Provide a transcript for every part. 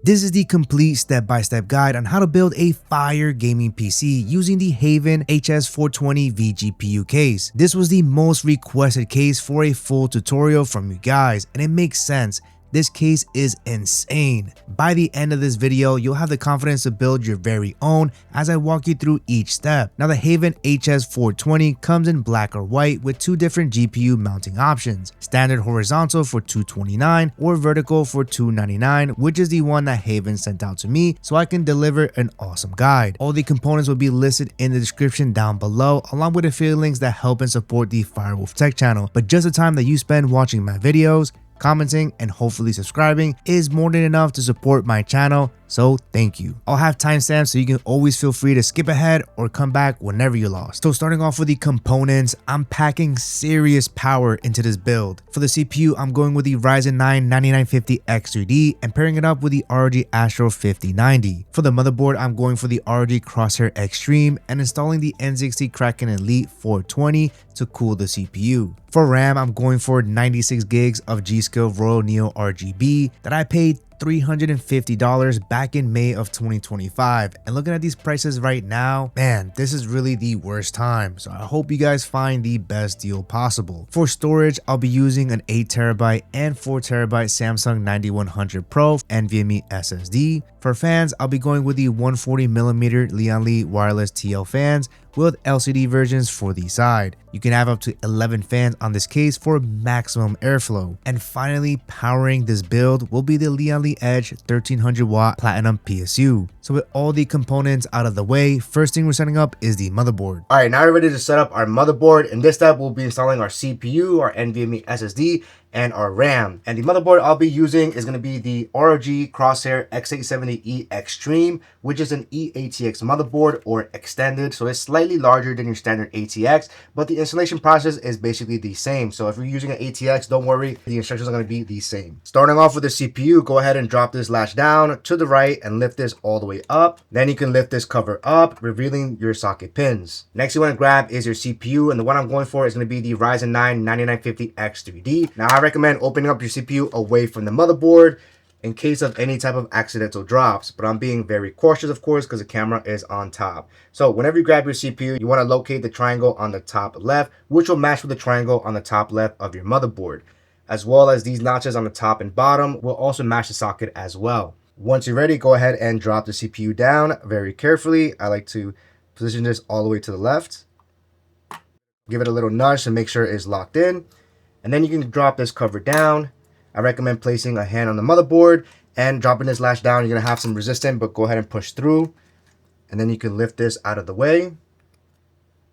This is the complete step-by-step guide on how to build a fire gaming PC using the HAVN HS420 VGPU case. This was the most requested case for a full tutorial from you guys, and it makes sense. This case is insane. By the end of this video, you'll have the confidence to build your very own as I walk you through each step. Now, the HAVN HS420 comes in black or white with two different GPU mounting options, standard horizontal for $229 or vertical for $299, which is the one that HAVN sent out to me so I can deliver an awesome guide. All the components will be listed in the description down below, along with affiliate links that help and support the Firewolf Tech channel. But just the time that you spend watching my videos, commenting, and hopefully subscribing is more than enough to support my channel, so thank you. I'll have timestamps so you can always feel free to skip ahead or come back whenever you're lost. So starting off with the components, I'm packing serious power into this build. For the CPU, I'm going with the Ryzen 9 9950X3D and pairing it up with the ROG ASTRAL 5090. For the motherboard, I'm going for the ROG Crosshair Extreme and installing the NZXT Kraken Elite 420 to cool the CPU. For RAM, I'm going for 96 gigs of G.Skill Royal Neo RGB that I paid $350 back in May of 2025, and looking at these prices right now, man, this is really the worst time, so I hope you guys find the best deal possible. For storage, I'll be using an 8TB and 4TB Samsung 9100 Pro NVMe SSD. For fans, I'll be going with the 140mm Lian wireless TL fans with LCD versions for the side. You can have up to 11 fans on this case for maximum airflow. And finally, powering this build will be the Lian Edge 1300 watt Platinum PSU. So with all the components out of the way, first thing we're setting up is the motherboard. All right, now we're ready to set up our motherboard. In this step, we'll be installing our CPU, our NVMe SSD, and our RAM. And the motherboard I'll be using is going to be the ROG Crosshair X870E Extreme, which is an eATX motherboard or extended. So it's slightly larger than your standard ATX, but the installation process is basically the same. So if you're using an ATX, don't worry, the instructions are going to be the same. Starting off with the CPU, go ahead and drop this latch down to the right and lift this all the way up. Then you can lift this cover up, revealing your socket pins. Next you want to grab is your CPU, and the one I'm going for is going to be the Ryzen 9 9950X3D. Now I recommend opening up your CPU away from the motherboard in case of any type of accidental drops, but I'm being very cautious, of course, because the camera is on top. So whenever you grab your CPU, you want to locate the triangle on the top left, which will match with the triangle on the top left of your motherboard, as well as these notches on the top and bottom will also match the socket as well. Once you're ready, go ahead and drop the CPU down very carefully. I like to position this all the way to the left. Give it a little nudge to make sure it's locked in. And then you can drop this cover down. I recommend placing a hand on the motherboard and dropping this latch down. You're going to have some resistance, but go ahead and push through. And then you can lift this out of the way.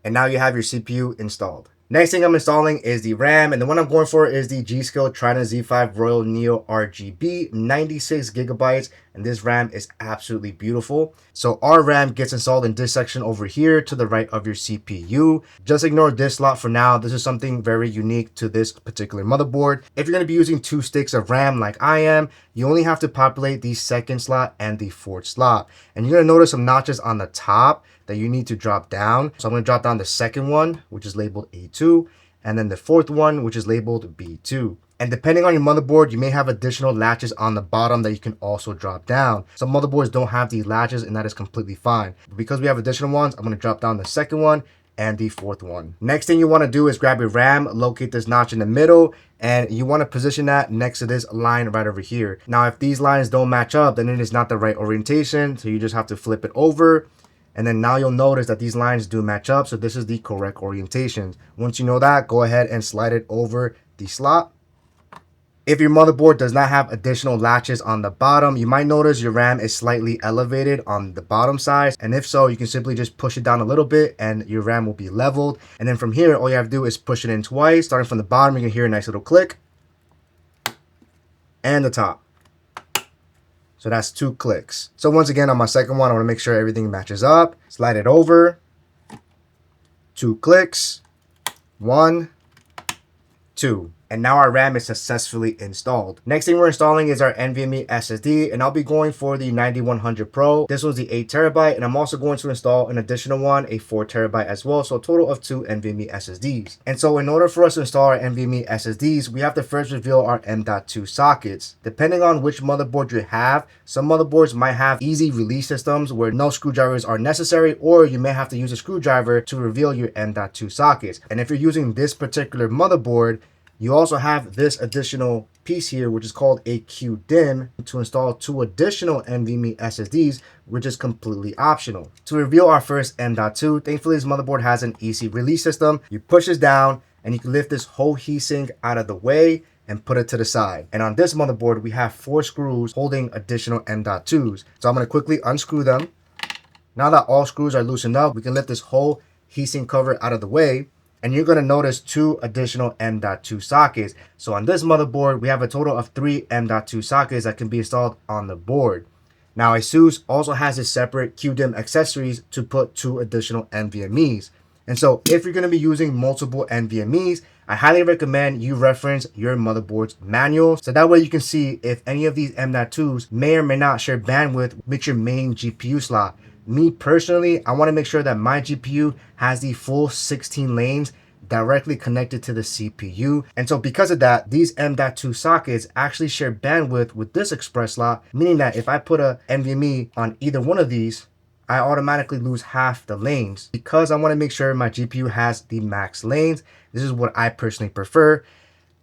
And now you have your CPU installed. Next thing I'm installing is the RAM, and the one I'm going for is the G.Skill Trident Z5 Royal Neo RGB, 96 gigabytes, and this RAM is absolutely beautiful. So our RAM gets installed in this section over here to the right of your CPU. Just ignore this slot for now. This is something very unique to this particular motherboard. If you're going to be using 2 sticks of RAM like I am, you only have to populate the second slot and the fourth slot. And you're going to notice some notches on the top that you need to drop down. So I'm going to drop down the second one, which is labeled A2, and then the fourth one, which is labeled B2. And depending on your motherboard, you may have additional latches on the bottom that you can also drop down. Some motherboards don't have these latches, and that is completely fine. But because we have additional ones, I'm going to drop down the second one and the fourth one. Next thing you want to do is grab your RAM, locate this notch in the middle, and you want to position that next to this line right over here. Now, if these lines don't match up, then it is not the right orientation, so you just have to flip it over. And then now you'll notice that these lines do match up, so this is the correct orientation. Once you know that, go ahead and slide it over the slot. If your motherboard does not have additional latches on the bottom, you might notice your RAM is slightly elevated on the bottom side. And if so, you can simply just push it down a little bit and your RAM will be leveled. And then from here, all you have to do is push it in twice. Starting from the bottom, you can hear a nice little click. And the top. So that's 2 clicks. So once again, on my second one, I want to make sure everything matches up. Slide it over. 2 clicks. 1, 2. And now our RAM is successfully installed. Next thing we're installing is our NVMe SSD, and I'll be going for the 9100 Pro. This one's the 8TB, and I'm also going to install an additional one, a 4TB as well, so a total of 2 NVMe SSDs. And so in order for us to install our NVMe SSDs, we have to first reveal our M.2 sockets. Depending on which motherboard you have, some motherboards might have easy release systems where no screwdrivers are necessary, or you may have to use a screwdriver to reveal your M.2 sockets. And if you're using this particular motherboard, you also have this additional piece here, which is called a QDIMM, to install 2 additional NVMe SSDs, which is completely optional. To reveal our first M.2, thankfully this motherboard has an easy release system. You push this down and you can lift this whole heatsink out of the way and put it to the side. And on this motherboard, we have 4 screws holding additional M.2s. So I'm gonna quickly unscrew them. Now that all screws are loosened up, we can lift this whole heatsink cover out of the way. And you're going to notice 2 additional M.2 sockets. So on this motherboard, we have a total of 3 M.2 sockets that can be installed on the board. Now ASUS also has a separate QDIMM accessories to put 2 additional NVMEs. And so if you're going to be using multiple NVMEs, I highly recommend you reference your motherboard's manual, so that way you can see if any of these M.2s may or may not share bandwidth with your main GPU slot. Me personally, I want to make sure that my GPU has the full 16 lanes directly connected to the CPU. And so because of that, these M.2 sockets actually share bandwidth with this express slot, meaning that if I put a NVMe on either one of these, I automatically lose half the lanes. Because I want to make sure my GPU has the max lanes, this is what I personally prefer,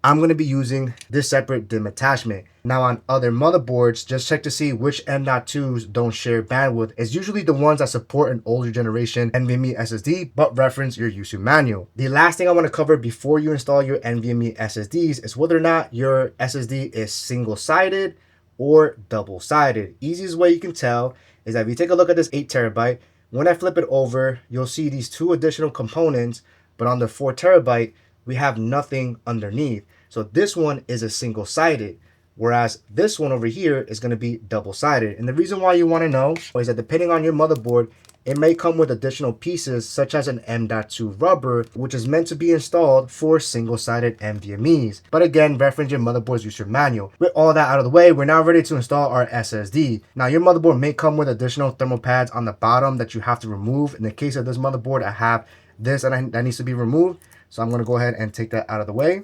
I'm going to be using this separate DIMM attachment. Now on other motherboards, just check to see which M.2s don't share bandwidth. It's usually the ones that support an older generation NVMe SSD, but reference your USU manual. The last thing I want to cover before you install your NVMe SSDs is whether or not your SSD is single-sided or double-sided. Easiest way you can tell is that if you take a look at this 8TB, when I flip it over, you'll see these 2 additional components, but on the 4TB, we have nothing underneath. So this one is a single-sided, whereas this one over here is going to be double-sided. And the reason why you want to know is that depending on your motherboard, it may come with additional pieces such as an M.2 rubber, which is meant to be installed for single-sided NVMEs. But again, reference your motherboard's user manual. With all that out of the way, we're now ready to install our SSD. Now your motherboard may come with additional thermal pads on the bottom that you have to remove. In the case of this motherboard, I have this that needs to be removed. So I'm going to go ahead and take that out of the way.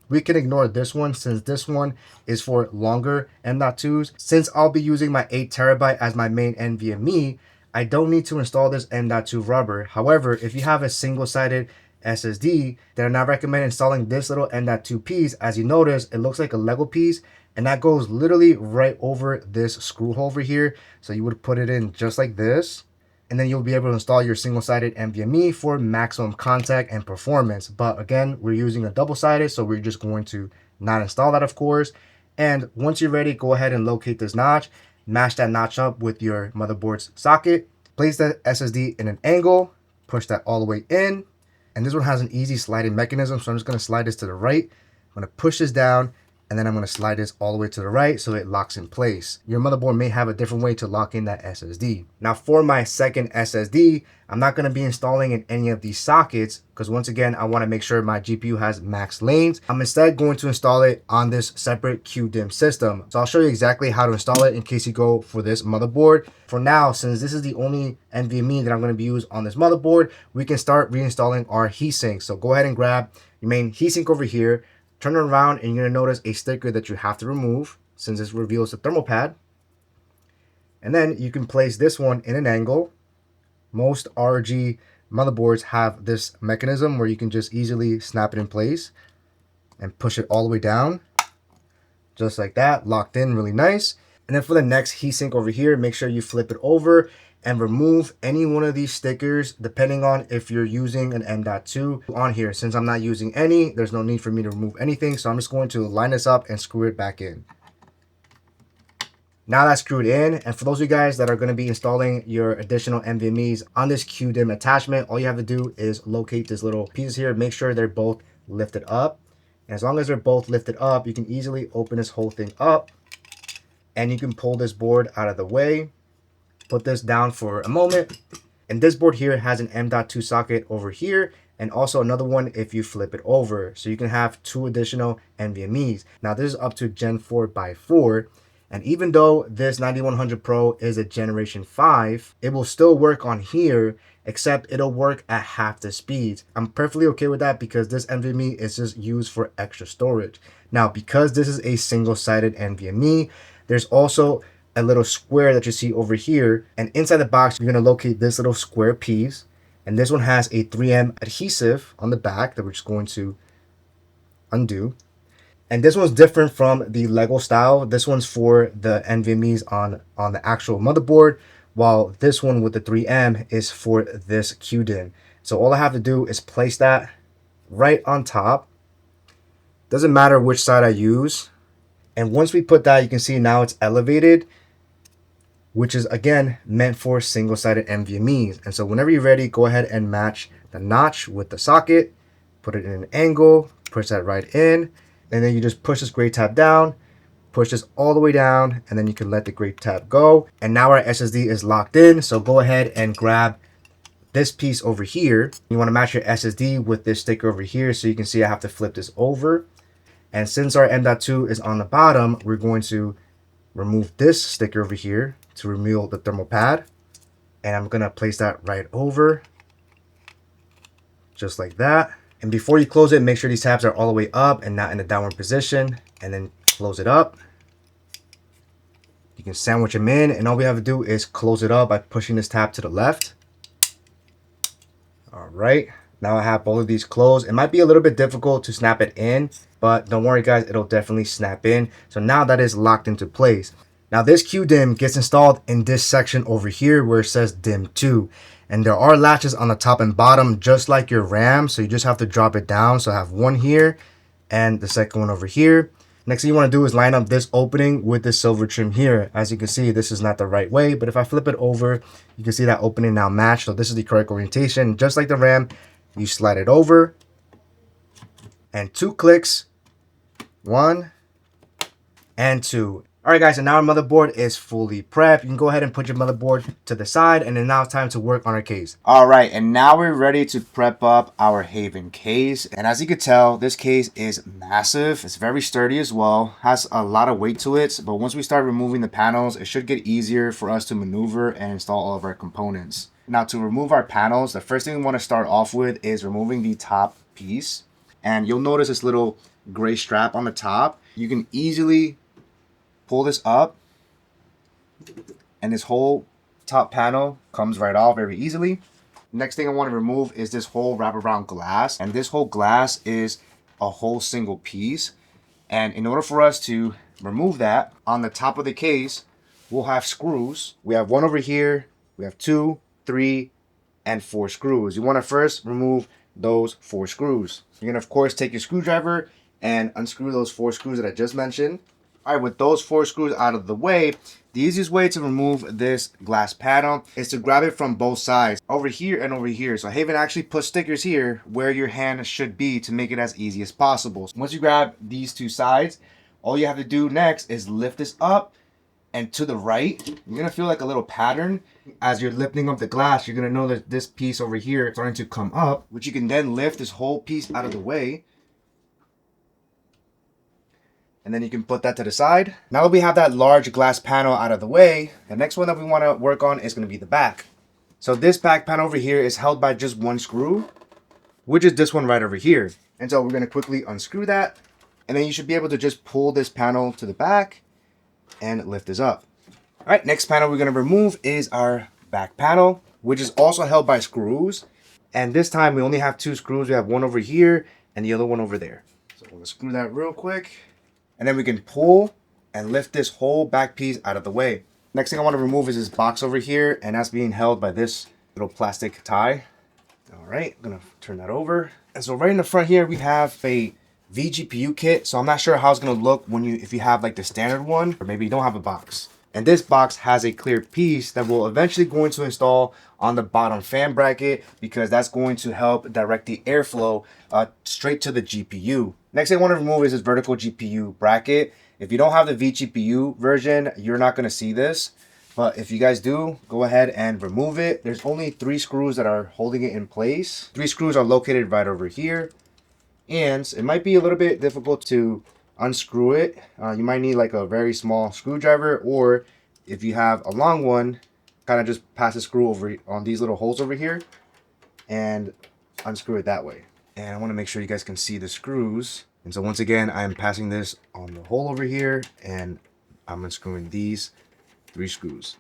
We can ignore this one since this one is for longer M.2s. Since I'll be using my 8TB as my main NVMe, I don't need to install this M.2 rubber. However, if you have a single-sided SSD, then I recommend installing this little M.2 piece. As you notice, it looks like a Lego piece, and that goes literally right over this screw hole over here. So you would put it in just like this, and then you'll be able to install your single-sided NVMe for maximum contact and performance. But again, we're using a double-sided, so we're just going to not install that, of course. And once you're ready, go ahead and locate this notch, match that notch up with your motherboard's socket, place the SSD in an angle, push that all the way in. And this one has an easy sliding mechanism, so I'm just going to slide this to the right. I'm going to push this down, and then I'm going to slide this all the way to the right so it locks in place. Your motherboard may have a different way to lock in that SSD. Now for my second SSD, I'm not going to be installing in any of these sockets because once again, I want to make sure my GPU has max lanes. I'm instead going to install it on this separate QDIMM system. So I'll show you exactly how to install it in case you go for this motherboard. For now, since this is the only NVMe that I'm going to be used on this motherboard, we can start reinstalling our heatsink. So go ahead and grab your main heatsink over here. Turn it around and you're going to notice a sticker that you have to remove since this reveals the thermal pad. And then you can place this one in an angle. Most ROG motherboards have this mechanism where you can just easily snap it in place and push it all the way down. Just like that, locked in really nice. And then for the next heatsink over here, make sure you flip it over and remove any one of these stickers depending on if you're using an M.2 on here. Since I'm not using any, there's no need for me to remove anything, so I'm just going to line this up and screw it back in. Now that's screwed in, and for those of you guys that are going to be installing your additional NVMEs on this QDIMM attachment, all you have to do is locate this little pieces here, make sure they're both lifted up. And as long as they're both lifted up, you can easily open this whole thing up and you can pull this board out of the way. Put this down for a moment, and this board here has an M.2 socket over here and also another one if you flip it over. So you can have 2 additional NVMEs. Now this is up to Gen 4x4. And even though this 9100 Pro is a Generation 5, it will still work on here, except it'll work at half the speed. I'm perfectly okay with that because this NVMe is just used for extra storage. Now, because this is a single-sided NVMe, there's also a little square that you see over here. And inside the box, you're going to locate this little square piece. And this one has a 3M adhesive on the back that we're just going to undo. And this one's different from the Lego style. This one's for the NVMEs on the actual motherboard, while this one with the 3M is for this QDIMM. So all I have to do is place that right on top. Doesn't matter which side I use. And once we put that, you can see now it's elevated, which is again meant for single-sided NVMEs. And so whenever you're ready, go ahead and match the notch with the socket, put it in an angle, push that right in. And then you just push this gray tab down, push this all the way down, and then you can let the gray tab go. And now our SSD is locked in. So go ahead and grab this piece over here. You want to match your SSD with this sticker over here. So you can see I have to flip this over. And since our M.2 is on the bottom, we're going to remove this sticker over here to remove the thermal pad. And I'm going to place that right over, just like that. And before you close it, make sure these tabs are all the way up and not in a downward position. And then close it up. You can sandwich them in. And all we have to do is close it up by pushing this tab to the left. All right. Now I have both of these closed. It might be a little bit difficult to snap it in, but don't worry guys, it'll definitely snap in. So now that is locked into place. Now this QDIMM gets installed in this section over here where it says DIMM 2. And there are latches on the top and bottom, just like your RAM. So you just have to drop it down. So I have one here and the second one over here. Next thing you want to do is line up this opening with this silver trim here. As you can see, this is not the right way, but if I flip it over, you can see that opening now matched. So this is the correct orientation. Just like the RAM, you slide it over and 2 clicks, 1 and 2. All right guys, and now our motherboard is fully prepped. You can go ahead and put your motherboard to the side, and then now it's time to work on our case. All right, and now we're ready to prep up our HAVN case. And as you can tell, this case is massive. It's very sturdy as well, has a lot of weight to it. But once we start removing the panels, it should get easier for us to maneuver and install all of our components. Now to remove our panels, the first thing we want to start off with is removing the top piece. And you'll notice this little gray strap on the top. You can easily pull this up and this whole top panel comes right off very easily. Next thing I want to remove is this whole wraparound glass, and this whole glass is a whole single piece. And in order for us to remove that, on the top of the case we'll have screws. We have one over here, we have 2, 3 and 4 screws. You want to first remove those 4 screws. You're gonna of course take your screwdriver and unscrew those 4 screws that I just mentioned. All right, with those 4 screws out of the way, the easiest way to remove this glass panel is to grab it from both sides, over here and over here. So HAVN actually put stickers here where your hand should be to make it as easy as possible. So once you grab these 2 sides, all you have to do next is lift this up and to the right. You're gonna feel like a little pattern. As you're lifting up the glass, you're gonna know that this piece over here is starting to come up, which you can then lift this whole piece out of the way. And then you can put that to the side. Now that we have that large glass panel out of the way, the next one that we want to work on is going to be the back. So this back panel over here is held by just 1 screw, which is this one right over here. And so we're going to quickly unscrew that. And then you should be able to just pull this panel to the back and lift this up. All right, next panel we're going to remove is our back panel, which is also held by screws. And this time we only have 2 screws. We have one over here and the other one over there. So we'll screw that real quick. And then we can pull and lift this whole back piece out of the way. Next thing I want to remove is this box over here, and that's being held by this little plastic tie. All right, I'm gonna turn that over. And so right in the front here, we have a VGPU kit. So I'm not sure how it's gonna look if you have like the standard one, or maybe you don't have a box. And this box has a clear piece that will eventually going to install on the bottom fan bracket, because that's going to help direct the airflow straight to the GPU. Next thing I want to remove is this vertical GPU bracket. If you don't have the VGPU version, you're not going to see this. But if you guys do, go ahead and remove it. There's only 3 screws that are holding it in place. 3 screws are located right over here. And it might be a little bit difficult to unscrew it. You might need like a very small screwdriver, or if you have a long one, kind of just pass the screw over on these little holes over here and unscrew it that way. And I want to make sure you guys can see the screws. And so once again, I'm passing this on the hole over here, and I'm unscrewing these 3 screws.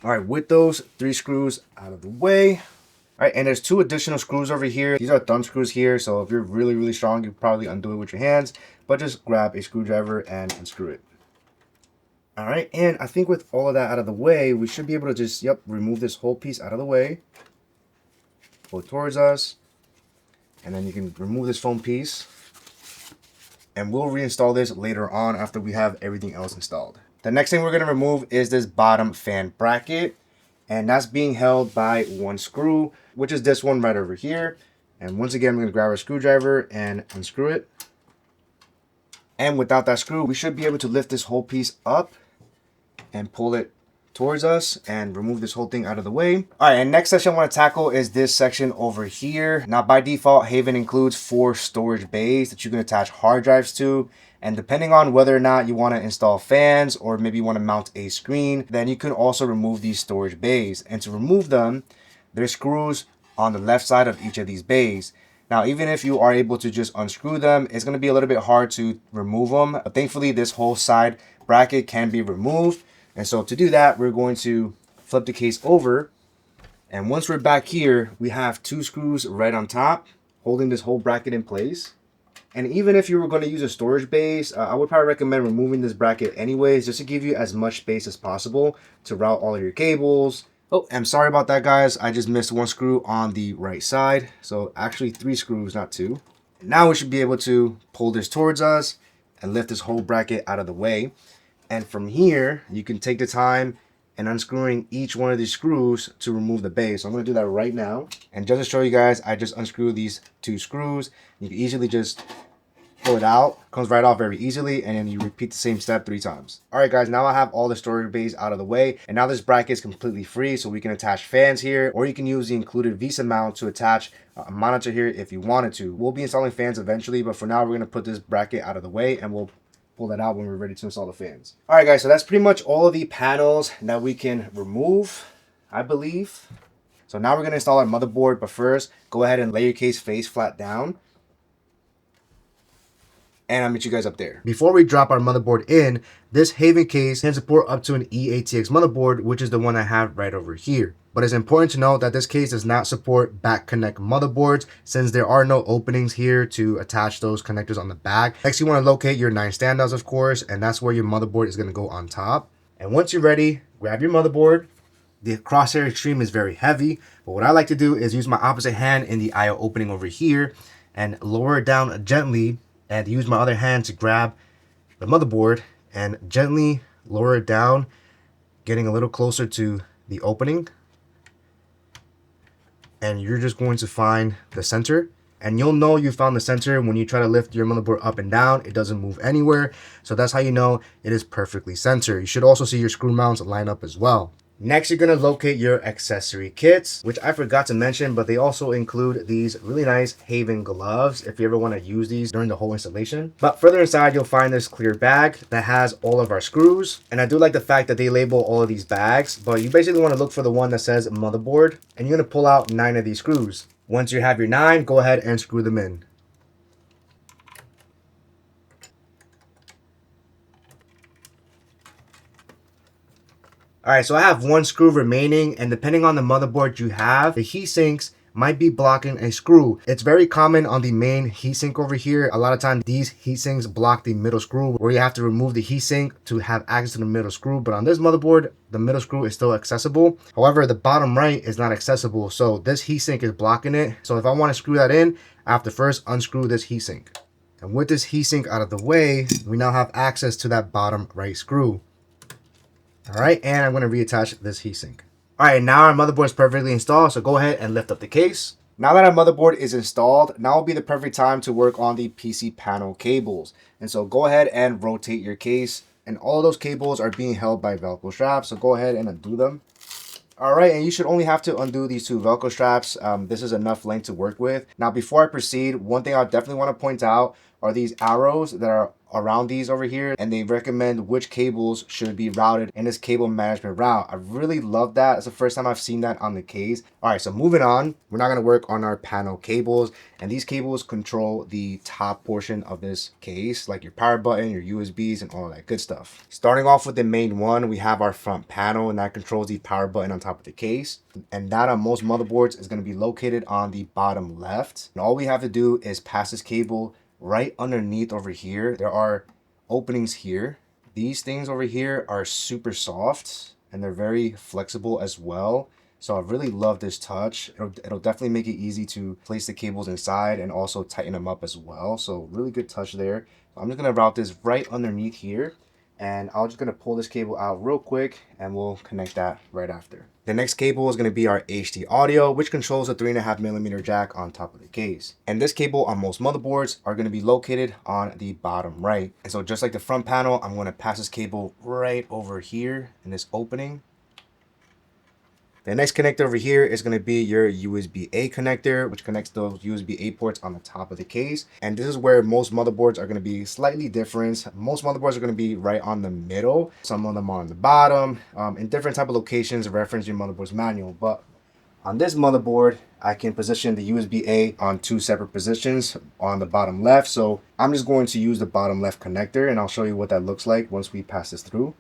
All right, with those 3 screws out of the way. All right, and there's 2 additional screws over here. These are thumb screws here, so if you're really, really strong, you probably undo it with your hands, but just grab a screwdriver and unscrew it. All right, and I think with all of that out of the way, we should be able to just, remove this whole piece out of the way. Pull it towards us, and then you can remove this foam piece. And we'll reinstall this later on after we have everything else installed. The next thing we're going to remove is this bottom fan bracket, and that's being held by 1 screw, which is this one right over here. And once again, I'm going to grab a screwdriver and unscrew it. And without that screw, we should be able to lift this whole piece up and pull it towards us and remove this whole thing out of the way. All right, and next section I want to tackle is this section over here. Now by default, HAVN includes 4 storage bays that you can attach hard drives to. And depending on whether or not you want to install fans or maybe you want to mount a screen, then you can also remove these storage bays. And to remove them, there's screws on the left side of each of these bays. Now, even if you are able to just unscrew them, it's going to be a little bit hard to remove them. But thankfully, this whole side bracket can be removed. And so to do that, we're going to flip the case over. And once we're back here, we have 2 screws right on top holding this whole bracket in place. And even if you were going to use a storage base, I would probably recommend removing this bracket anyways, just to give you as much space as possible to route all of your cables. Oh, I'm sorry about that, guys. I just missed 1 screw on the right side. So actually 3 screws, not 2. Now we should be able to pull this towards us and lift this whole bracket out of the way. And from here, you can take the time and unscrewing each one of these screws to remove the base. So I'm going to do that right now. And just to show you guys, I just unscrew these 2 screws. You can easily just pull it out. Comes right off very easily, and then you repeat the same step 3 times. All right, guys, now I have all the storage bays out of the way, and now this bracket is completely free, so we can attach fans here, or you can use the included VESA Mount to attach a monitor here if you wanted to. We'll be installing fans eventually, but for now, we're going to put this bracket out of the way, and we'll pull that out when we're ready to install the fans. All right, guys, so that's pretty much all of the panels that we can remove, I believe. So now we're going to install our motherboard, but first, go ahead and lay your case face flat down. And I'll meet you guys up there. Before we drop our motherboard in, this HAVN case can support up to an EATX motherboard, which is the one I have right over here. But it's important to note that this case does not support back connect motherboards, since there are no openings here to attach those connectors on the back. Next, you want to locate your 9 standouts, of course, and that's where your motherboard is going to go on top. And once you're ready, grab your motherboard. The Crosshair Extreme is very heavy, but what I like to do is use my opposite hand in the IO opening over here and lower it down gently, and use my other hand to grab the motherboard and gently lower it down, getting a little closer to the opening. And you're just going to find the center, and you'll know you found the center when you try to lift your motherboard up and down. It doesn't move anywhere, so that's how you know it is perfectly centered. You should also see your screw mounts line up as well. Next, you're going to locate your accessory kits, which I forgot to mention, but they also include these really nice HAVN gloves if you ever want to use these during the whole installation. But further inside, you'll find this clear bag that has all of our screws. And I do like the fact that they label all of these bags, but you basically want to look for the one that says motherboard, and you're going to pull out 9 of these screws. Once you have your 9, go ahead and screw them in. All right, so I have 1 screw remaining, and depending on the motherboard you have, the heat sinks might be blocking a screw. It's very common on the main heatsink over here. A lot of times these heatsinks block the middle screw, where you have to remove the heatsink to have access to the middle screw. But on this motherboard, the middle screw is still accessible. However, the bottom right is not accessible, so this heatsink is blocking it. So if I want to screw that in, I have to first unscrew this heatsink. And with this heatsink out of the way, we now have access to that bottom right screw. All right, and I'm going to reattach this heatsink. All right, now our motherboard is perfectly installed, so go ahead and lift up the case. Now that our motherboard is installed, now will be the perfect time to work on the PC panel cables. And so go ahead and rotate your case and all those cables are being held by Velcro straps. So go ahead and undo them. All right, and you should only have to undo these 2 Velcro straps. This is enough length to work with. Now, before I proceed, one thing I definitely want to point out are these arrows that are around these over here, and they recommend which cables should be routed in this cable management route. I really love that. It's the first time I've seen that on the case. All right, so moving on, we're not going to work on our panel cables, and these cables control the top portion of this case, like your power button, your USBs, and all that good stuff. Starting off with the main one, we have our front panel, and that controls the power button on top of the case, and that on most motherboards is going to be located on the bottom left. And all we have to do is pass this cable right underneath over here. There are openings here. These things over here are super soft and they're very flexible as well. So I really love this touch. It'll definitely make it easy to place the cables inside and also tighten them up as well. So really good touch there. I'm just gonna route this right underneath here, and I'm just gonna pull this cable out real quick and we'll connect that right after. The next cable is going to be our HD audio, which controls a 3.5mm jack on top of the case. And this cable on most motherboards are going to be located on the bottom right. And so just like the front panel, I'm going to pass this cable right over here in this opening. The next connector over here is going to be your USB-A connector, which connects those USB-A ports on the top of the case. And this is where most motherboards are going to be slightly different. Most motherboards are going to be right on the middle. Some of them are on the bottom, in different type of locations, reference your motherboard's manual. But on this motherboard, I can position the USB-A on 2 separate positions on the bottom left. So I'm just going to use the bottom left connector, and I'll show you what that looks like once we pass this through.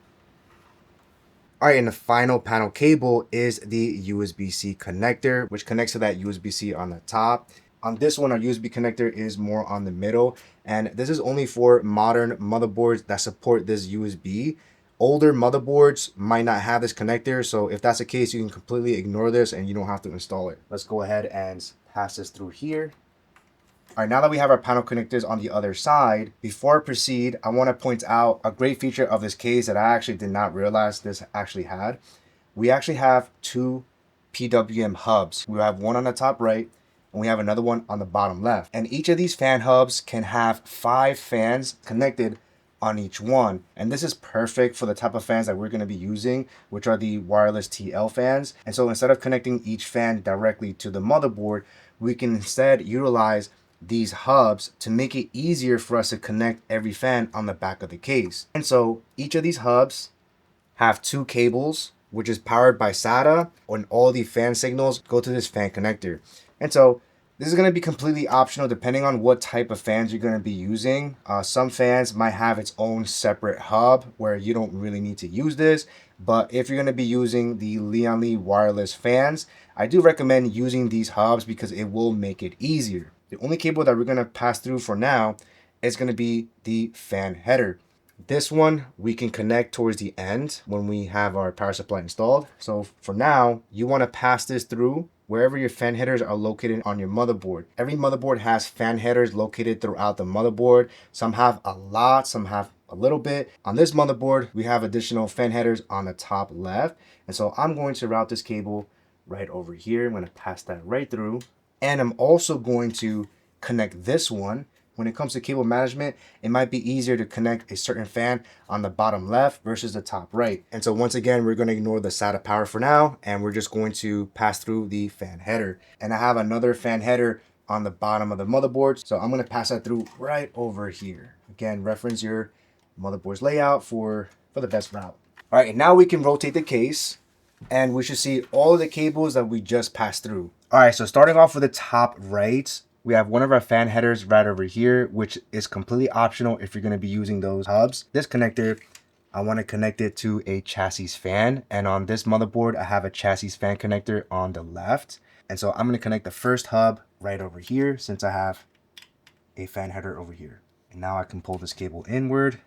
All right, and the final panel cable is the USB-C connector, which connects to that USB-C on the top. On this one, our USB connector is more on the middle, and this is only for modern motherboards that support this USB. Older motherboards might not have this connector, so if that's the case, you can completely ignore this and you don't have to install it. Let's go ahead and pass this through here. All right, now that we have our panel connectors on the other side, before I proceed, I want to point out a great feature of this case that I actually did not realize this actually had. We actually have 2 PWM hubs. We have one on the top right, and we have another one on the bottom left. And each of these fan hubs can have 5 fans connected on each one. And this is perfect for the type of fans that we're going to be using, which are the wireless TL fans. And so instead of connecting each fan directly to the motherboard, we can instead utilize these hubs to make it easier for us to connect every fan on the back of the case. And so each of these hubs have 2 cables, which is powered by SATA, and all the fan signals go to this fan connector. And so this is going to be completely optional depending on what type of fans you're going to be using. Some fans might have its own separate hub where you don't really need to use this. But if you're going to be using the Lian wireless fans, I do recommend using these hubs because it will make it easier. The only cable that we're going to pass through for now is going to be the fan header. This one we can connect towards the end when we have our power supply installed. So for now, you want to pass this through wherever your fan headers are located on your motherboard. Every motherboard has fan headers located throughout the motherboard. Some have a lot, some have a little bit. On this motherboard, we have additional fan headers on the top left. And so I'm going to route this cable right over here. I'm going to pass that right through. And I'm also going to connect this one. When it comes to cable management, it might be easier to connect a certain fan on the bottom left versus the top right. And so once again, we're going to ignore the SATA power for now, and we're just going to pass through the fan header. And I have another fan header on the bottom of the motherboard, so I'm going to pass that through right over here. Again, reference your motherboard's layout for the best route. All right, and now we can rotate the case, and we should see all of the cables that we just passed through. All right, so starting off with the top right, we have one of our fan headers right over here, which is completely optional if you're going to be using those hubs. This connector, I want to connect it to a chassis fan. And on this motherboard, I have a chassis fan connector on the left. And so I'm going to connect the first hub right over here since I have a fan header over here. And now I can pull this cable inward,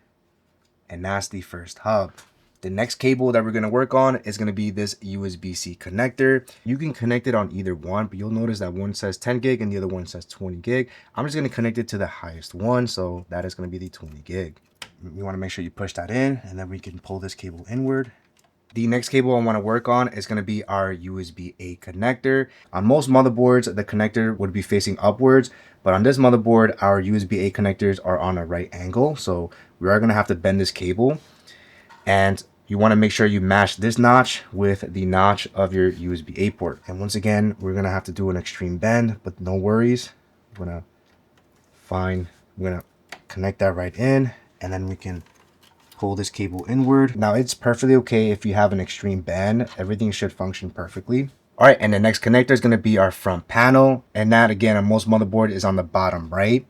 and that's the first hub. The next cable that we're going to work on is going to be this USB-C connector. You can connect it on either one, but you'll notice that one says 10 gig and the other one says 20 gig. I'm just going to connect it to the highest one, so that is going to be the 20 gig. You want to make sure you push that in, and then we can pull this cable inward. The next cable I want to work on is going to be our USB-A connector. On most motherboards, the connector would be facing upwards, but on this motherboard, our USB-A connectors are on a right angle, so we are going to have to bend this cable. And you want to make sure you match this notch with the notch of your USB-A port. And once again, we're going to have to do an extreme bend, but no worries. I'm going to connect that right in, and then we can pull this cable inward. Now it's perfectly okay if you have an extreme bend. Everything should function perfectly. All right, and the next connector is going to be our front panel, and that again on most motherboard is on the bottom right.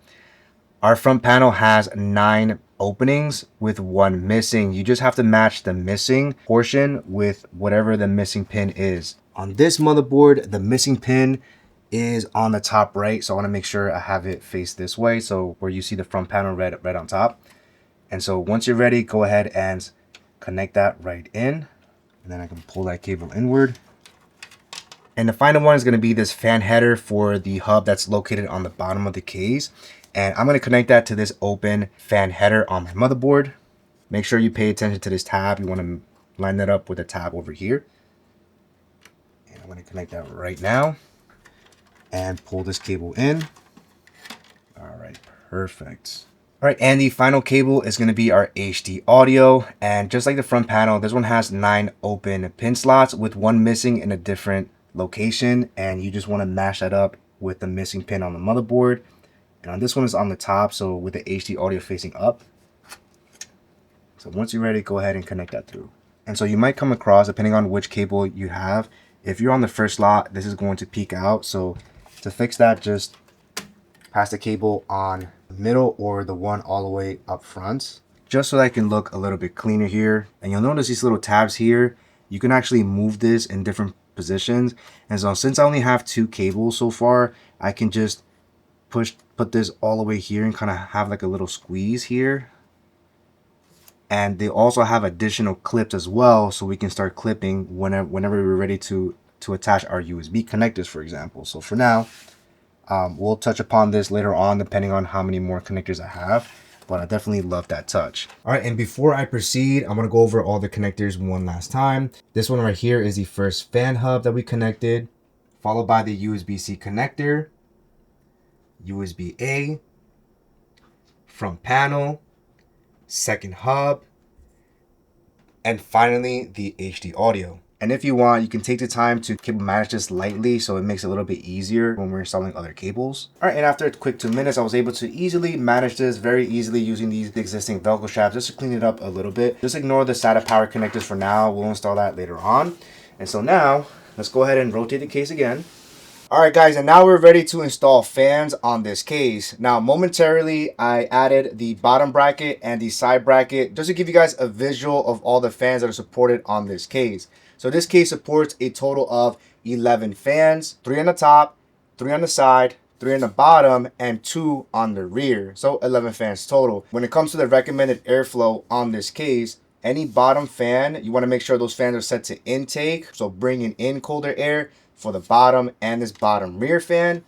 Our front panel has 9 openings with 1 missing. You just have to match the missing portion with whatever the missing pin is. On this motherboard, the missing pin is on the top right, so I want to make sure I have it face this way, so where you see the front panel red on top. And so once you're ready, go ahead and connect that right in, and then I can pull that cable inward. And the final one is going to be this fan header for the hub that's located on the bottom of the case. And I'm going to connect that to this open fan header on my motherboard. Make sure you pay attention to this tab. You want to line that up with a tab over here. And I'm going to connect that right now and pull this cable in. All right, perfect. All right, and the final cable is going to be our HD audio. And just like the front panel, this one has 9 open pin slots with 1 missing in a different location. And you just want to mash that up with the missing pin on the motherboard. And on this one is on the top, so with the HD audio facing up. So once you're ready, go ahead and connect that through. And so you might come across, depending on which cable you have, if you're on the first slot, this is going to peek out. So to fix that, just pass the cable on the middle or the one all the way up front, just so that it can look a little bit cleaner here. And you'll notice these little tabs here, you can actually move this in different positions. And so since I only have 2 cables so far, I can just put this all the way here and kind of have like a little squeeze here. And they also have additional clips as well, so we can start clipping whenever we're ready to attach our USB connectors, for example. So for now, we'll touch upon this later on depending on how many more connectors I have, but I definitely love that touch. All right, and before I proceed, I'm going to go over all the connectors one last time. This one right here is the first fan hub that we connected, followed by the USB-C connector, USB-A, front panel, second hub, and finally the HD audio. And if you want, you can take the time to cable manage this lightly so it makes it a little bit easier when we're installing other cables. All right, and after a quick 2 minutes, I was able to easily manage this very easily using these existing Velcro straps just to clean it up a little bit. Just ignore the SATA power connectors for now. We'll install that later on. And so now, let's go ahead and rotate the case again. All right, guys, and now we're ready to install fans on this case. Now, momentarily, I added the bottom bracket and the side bracket just to give you guys a visual of all the fans that are supported on this case. So this case supports a total of 11 fans, 3 on the top, 3 on the side, 3 on the bottom, and 2 on the rear. So 11 fans total. When it comes to the recommended airflow on this case, any bottom fan, you want to make sure those fans are set to intake, so bringing in colder air for the bottom and this bottom rear fan,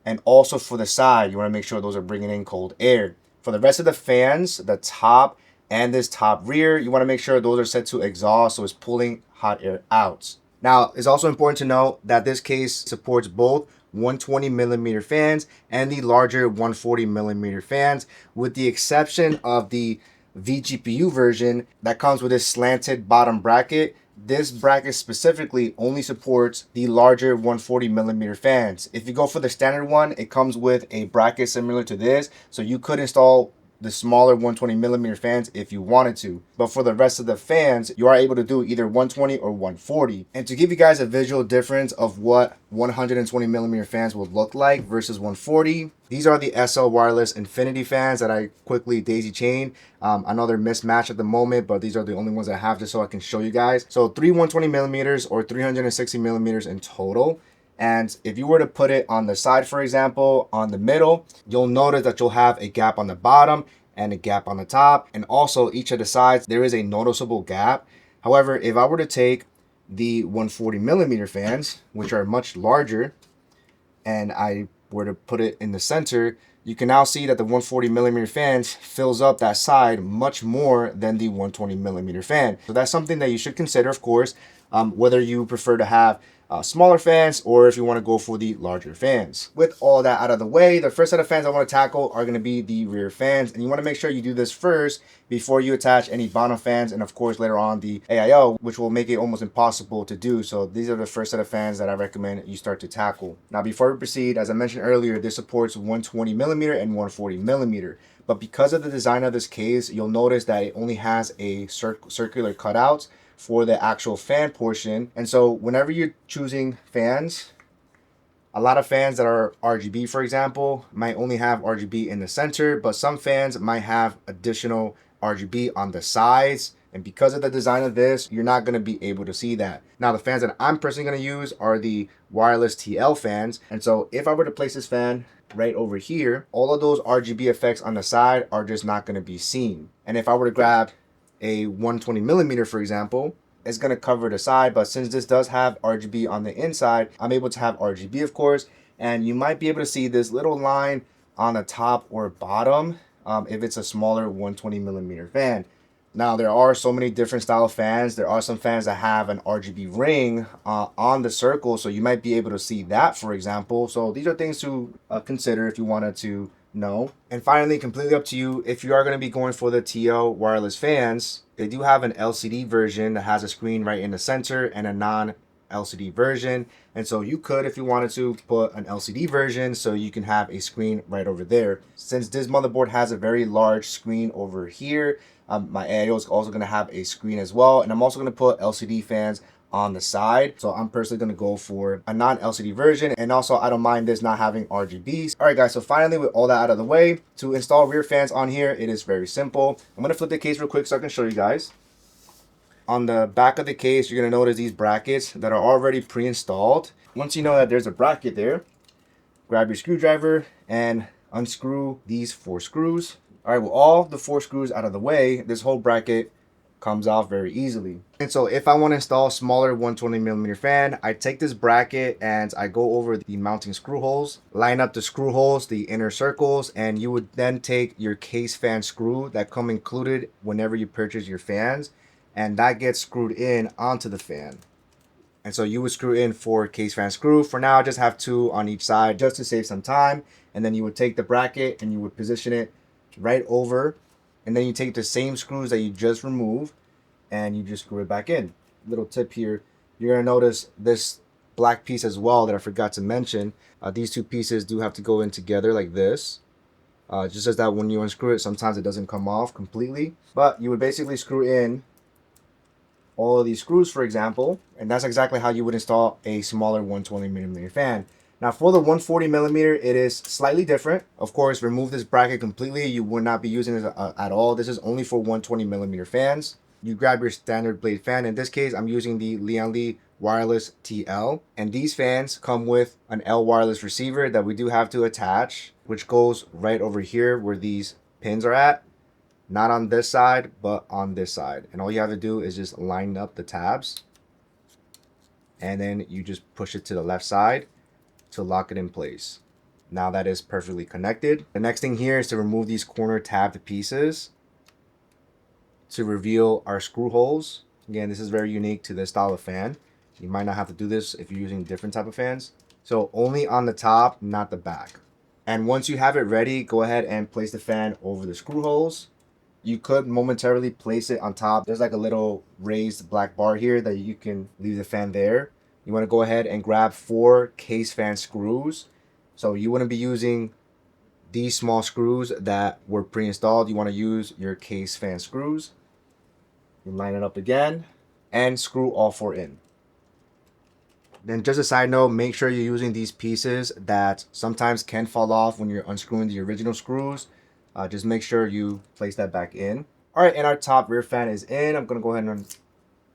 and also for the side, you want to make sure those are bringing in cold air. For the rest of the fans, the top and this top rear, you want to make sure those are set to exhaust, so it's pulling hot air out. Now, it's also important to note that this case supports both 120mm fans and the larger 140mm fans, with the exception of the VGPU version that comes with this slanted bottom bracket. This bracket specifically only supports the larger 140mm fans. If you go for the standard one, it comes with a bracket similar to this, so you could install the smaller 120mm fans if you wanted to. But for the rest of the fans, you are able to do either 120 or 140. And to give you guys a visual difference of what 120mm fans will look like versus 140, these are the SL Wireless Infinity fans that I quickly daisy chained. I know they're mismatched at the moment, but these are the only ones I have just so I can show you guys. So 3 120mm or 360mm in total. And if you were to put it on the side, for example, on the middle, you'll notice that you'll have a gap on the bottom and a gap on the top. And also each of the sides, there is a noticeable gap. However, if I were to take the 140mm fans, which are much larger, and I were to put it in the center, you can now see that the 140mm fans fills up that side much more than the 120mm fan. So that's something that you should consider, of course, whether you prefer to have smaller fans, or if you want to go for the larger fans. With all that out of the way, the first set of fans I want to tackle are going to be the rear fans, and you want to make sure you do this first before you attach any bottom fans, and of course later on the AIO, which will make it almost impossible to do. So these are the first set of fans that I recommend you start to tackle. Now before we proceed, as I mentioned earlier, this supports 120mm and 140mm. But because of the design of this case, you'll notice that it only has a circular cutouts for the actual fan portion. And so whenever you're choosing fans, a lot of fans that are RGB, for example, might only have RGB in the center, but some fans might have additional RGB on the sides. And because of the design of this, you're not going to be able to see that. Now, the fans that I'm personally going to use are the wireless TL fans. And so if I were to place this fan right over here, all of those RGB effects on the side are just not going to be seen. And if I were to grab a 120mm, for example, it's going to cover the side, but since this does have RGB on the inside, I'm able to have RGB, of course, and you might be able to see this little line on the top or bottom if it's a smaller 120mm fan. Now, there are so many different style of fans. There are some fans that have an RGB ring on the circle, so you might be able to see that, for example. So these are things to consider if you wanted to know. And finally, completely up to you, if you are going to be going for the TL wireless fans, they do have an LCD version that has a screen right in the center and a non-LCD version. And so you could, if you wanted to, put an LCD version so you can have a screen right over there. Since this motherboard has a very large screen over here, my AIO is also going to have a screen as well. And I'm also going to put LCD fans on the side. So I'm personally going to go for a non-LCD version. And also, I don't mind this not having RGBs. All right, guys. So finally, with all that out of the way, to install rear fans on here, it is very simple. I'm going to flip the case real quick so I can show you guys. On the back of the case, you're going to notice these brackets that are already pre-installed. Once you know that there's a bracket there, grab your screwdriver and unscrew these 4 screws. All right, with all the 4 screws out of the way, this whole bracket comes off very easily. And so if I want to install a smaller 120mm fan, I take this bracket and I go over the mounting screw holes, line up the screw holes, the inner circles, and you would then take your case fan screw that come included whenever you purchase your fans, and that gets screwed in onto the fan. And so you would screw in 4 case fan screw. For now, I just have 2 on each side just to save some time. And then you would take the bracket and you would position it right over, and then you take the same screws that you just removed and you just screw it back in. Little tip here, you're going to notice this black piece as well that I forgot to mention. These 2 pieces do have to go in together like this, just as that when you unscrew it, sometimes it doesn't come off completely. But you would basically screw in all of these screws, for example, and that's exactly how you would install a smaller 120mm fan. Now for the 140mm, it is slightly different. Of course, remove this bracket completely. You would not be using this at all. This is only for 120mm fans. You grab your standard blade fan. In this case, I'm using the Lian wireless TL. And these fans come with an L wireless receiver that we do have to attach, which goes right over here where these pins are at. Not on this side, but on this side. And all you have to do is just line up the tabs. And then you just push it to the left side to lock it in place. Now that is perfectly connected. The next thing here is to remove these corner tabbed pieces to reveal our screw holes. Again, this is very unique to this style of fan. You might not have to do this if you're using different type of fans. So only on the top, not the back. And once you have it ready, go ahead and place the fan over the screw holes. You could momentarily place it on top. There's like a little raised black bar here that you can leave the fan there. You want to go ahead and grab 4 case fan screws. So you wouldn't be using these small screws that were pre-installed. You want to use your case fan screws. You line it up again and screw all 4 in. Then just a side note, make sure you're using these pieces that sometimes can fall off when you're unscrewing the original screws. Just make sure you place that back in. All right, and our top rear fan is in. I'm going to go ahead and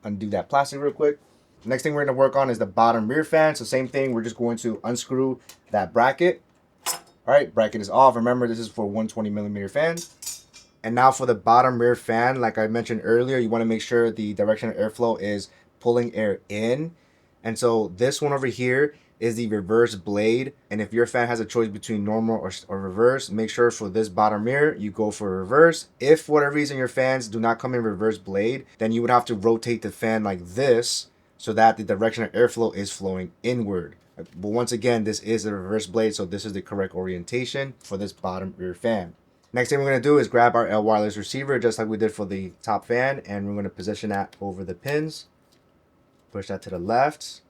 undo that plastic real quick. Next thing we're going to work on is the bottom rear fan. So same thing, we're just going to unscrew that bracket. All right, bracket is off. Remember, this is for 120mm fans. And now for the bottom rear fan, like I mentioned earlier, you want to make sure the direction of airflow is pulling air in. And so this one over here is the reverse blade. And if your fan has a choice between normal or reverse, make sure for this bottom rear, you go for reverse. If for whatever reason your fans do not come in reverse blade, then you would have to rotate the fan like this so that the direction of airflow is flowing inward. But once again, this is a reverse blade, so this is the correct orientation for this bottom rear fan. Next thing we're going to do is grab our L wireless receiver, just like we did for the top fan, and we're going to position that over the pins. Push that to the left.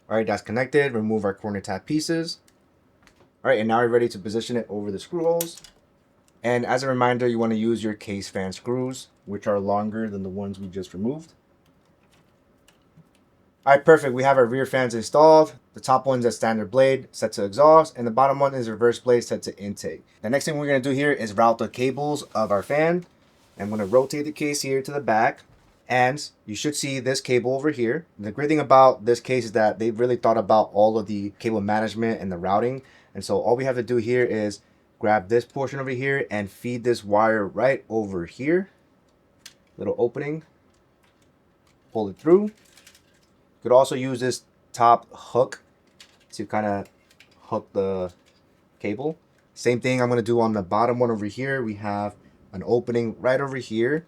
All right, that's connected. Remove our corner tap pieces. All right, and now we're ready to position it over the screw holes. And as a reminder, you want to use your case fan screws, which are longer than the ones we just removed. All right, perfect. We have our rear fans installed. The top one's a standard blade set to exhaust, and the bottom one is reverse blade set to intake. The next thing we're going to do here is route the cables of our fan. I'm going to rotate the case here to the back, and you should see this cable over here. The great thing about this case is that they've really thought about all of the cable management and the routing. And so all we have to do here is grab this portion over here and feed this wire right over here. Little opening. Pull it through. You could also use this top hook to kind of hook the cable. Same thing I'm going to do on the bottom one over here. We have an opening right over here.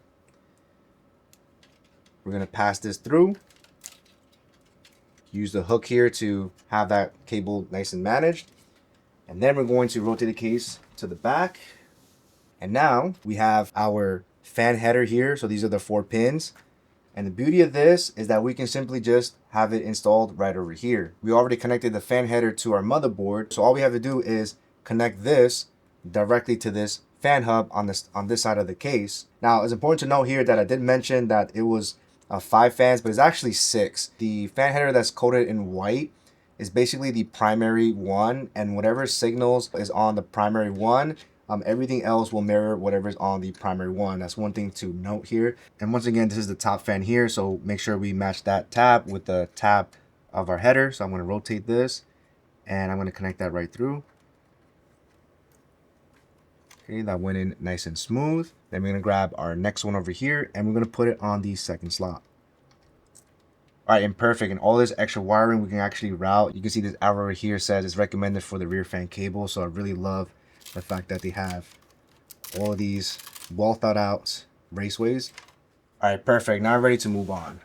We're going to pass this through. Use the hook here to have that cable nice and managed. And then we're going to rotate the case to the back. And now we have our fan header here. So these are the 4 pins. And the beauty of this is that we can simply just have it installed right over here. We already connected the fan header to our motherboard. So all we have to do is connect this directly to this fan hub on this side of the case. Now, it's important to note here that I did mention that it was 5 fans, but it's actually 6. The fan header that's coated in white is basically the primary one, and whatever signals is on the primary one, everything else will mirror whatever's on the primary one. That's one thing to note here. And once again, this is the top fan here, so make sure we match that tab with the tab of our header. So I'm going to rotate this, and I'm going to connect that right through. Okay, that went in nice and smooth. Then we're going to grab our next one over here, and we're going to put it on the second slot. All right, and perfect. And all this extra wiring we can actually route. You can see this arrow right here says it's recommended for the rear fan cable. So I really love the fact that they have all of these well thought out raceways. All right, perfect. Now I'm ready to move on.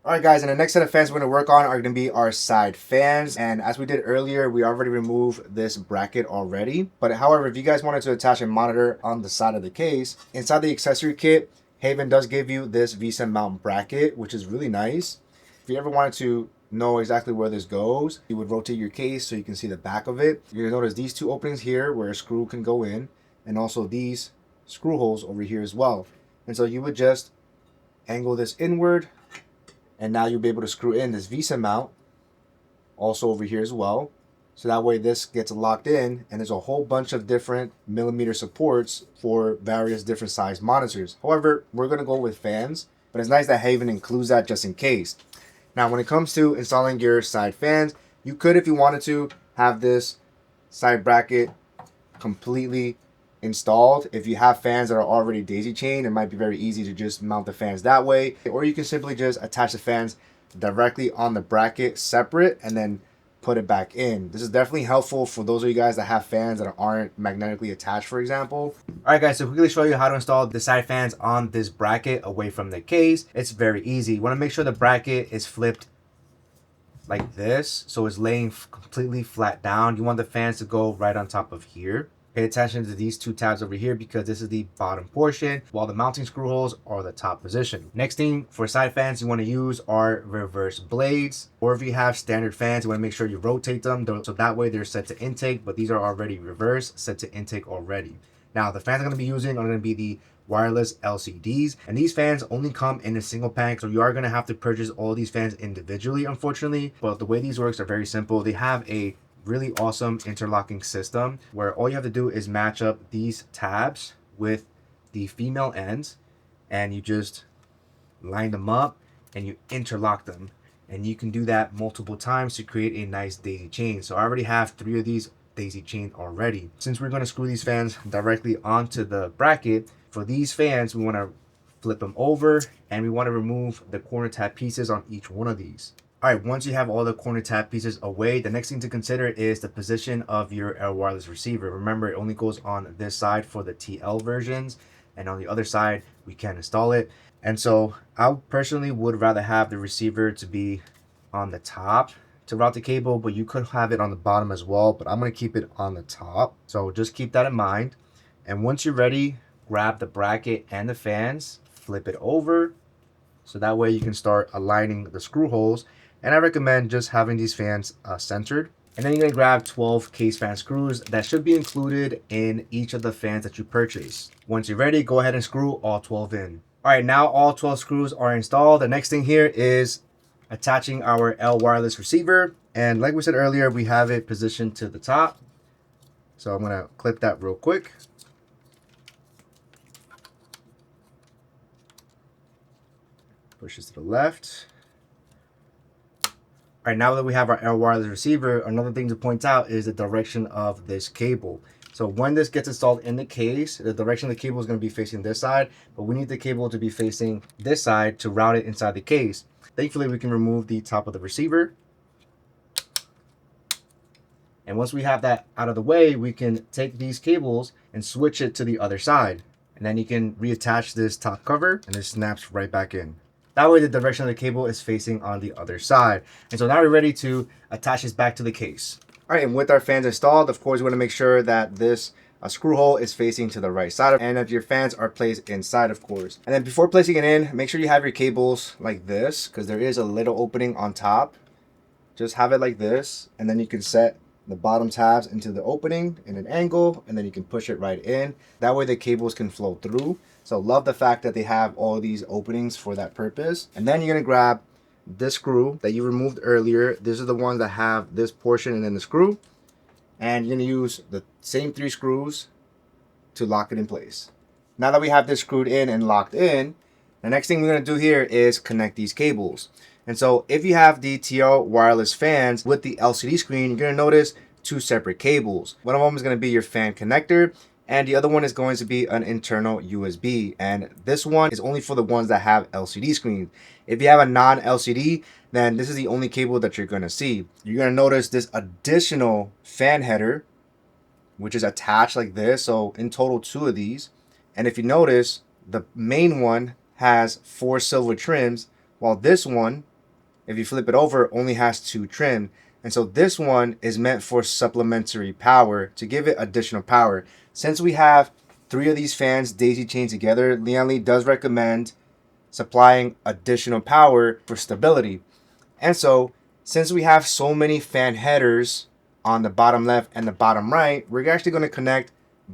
All right, guys, and the next set of fans we're going to work on are going to be our side fans. And as we did earlier, we already removed this bracket already. But however, if you guys wanted to attach a monitor on the side of the case, inside the accessory kit, HAVN does give you this VESA Mount bracket, which is really nice. If you ever wanted to know exactly where this goes, you would rotate your case so you can see the back of it. You're going to notice these 2 openings here where a screw can go in, and also these screw holes over here as well. And so you would just angle this inward, and now you'll be able to screw in this VESA mount also over here as well. So that way this gets locked in, and there's a whole bunch of different millimeter supports for various different size monitors. However, we're going to go with fans, but it's nice that HAVN includes that just in case. Now, when it comes to installing your side fans, you could, if you wanted to, have this side bracket completely installed. If you have fans that are already daisy chained, it might be very easy to just mount the fans that way. Or you can simply just attach the fans directly on the bracket separate and then put it back in. This is definitely helpful for those of you guys that have fans that aren't magnetically attached, for example. All right, guys, so quickly show you how to install the side fans on this bracket away from the case. It's very easy. You want to make sure the bracket is flipped like this, so it's laying completely flat down. You want the fans to go right on top of here. Pay attention to these 2 tabs over here because this is the bottom portion, while the mounting screw holes are the top position. Next thing for side fans you want to use are reverse blades, or if you have standard fans, you want to make sure you rotate them so that way they're set to intake, but these are already reverse, set to intake already. Now the fans I'm going to be using are going to be the wireless LCDs, and these fans only come in a single pack, so you are going to have to purchase all these fans individually, unfortunately. But the way these works are very simple. They have a really awesome interlocking system where all you have to do is match up these tabs with the female ends, and you just line them up and you interlock them, and you can do that multiple times to create a nice daisy chain. So I already have 3 of these daisy chained already. Since we're going to screw these fans directly onto the bracket, for these fans we want to flip them over and we want to remove the corner tab pieces on each one of these. All right, once you have all the corner tab pieces away, the next thing to consider is the position of your L wireless receiver. Remember, it only goes on this side for the TL versions, and on the other side, we can install it. And so I personally would rather have the receiver to be on the top to route the cable, but you could have it on the bottom as well, but I'm going to keep it on the top. So just keep that in mind. And once you're ready, grab the bracket and the fans, flip it over, so that way you can start aligning the screw holes. And I recommend just having these fans centered. And then you're going to grab 12 case fan screws that should be included in each of the fans that you purchase. Once you're ready, go ahead and screw all 12 in. All right, now all 12 screws are installed. The next thing here is attaching our L wireless receiver. And like we said earlier, we have it positioned to the top. So I'm going to clip that real quick. Push this to the left. All right, now that we have our L wireless receiver, another thing to point out is the direction of this cable. So when this gets installed in the case, the direction of the cable is going to be facing this side, but we need the cable to be facing this side to route it inside the case. Thankfully, we can remove the top of the receiver. And once we have that out of the way, we can take these cables and switch it to the other side. And then you can reattach this top cover and it snaps right back in. That way the direction of the cable is facing on the other side. And so now we're ready to attach this back to the case. All right, and with our fans installed, of course, we want to make sure that this screw hole is facing to the right side, and that your fans are placed inside, of course. And then before placing it in, make sure you have your cables like this, because there is a little opening on top. Just have it like this, and then you can set the bottom tabs into the opening in an angle, and then you can push it right in. That way the cables can flow through. So love the fact that they have all these openings for that purpose. And then you're gonna grab this screw that you removed earlier. These are the ones that have this portion and then the screw. And you're gonna use the same 3 screws to lock it in place. Now that we have this screwed in and locked in, the next thing we're gonna do here is connect these cables. And so if you have the TL wireless fans with the LCD screen, you're gonna notice 2 separate cables. One of them is gonna be your fan connector, and the other one is going to be an internal USB. And this one is only for the ones that have LCD screens. If you have a non-LCD, then this is the only cable that you're gonna see. You're gonna notice this additional fan header, which is attached like this. So in total 2 of these. And if you notice, the main one has 4 silver trims, while this one, if you flip it over, only has 2 trim. And so this one is meant for supplementary power, to give it additional power. Since we have 3 of these fans daisy chained together, Lian does recommend supplying additional power for stability. And so since we have so many fan headers on the bottom left and the bottom right, we're actually going to connect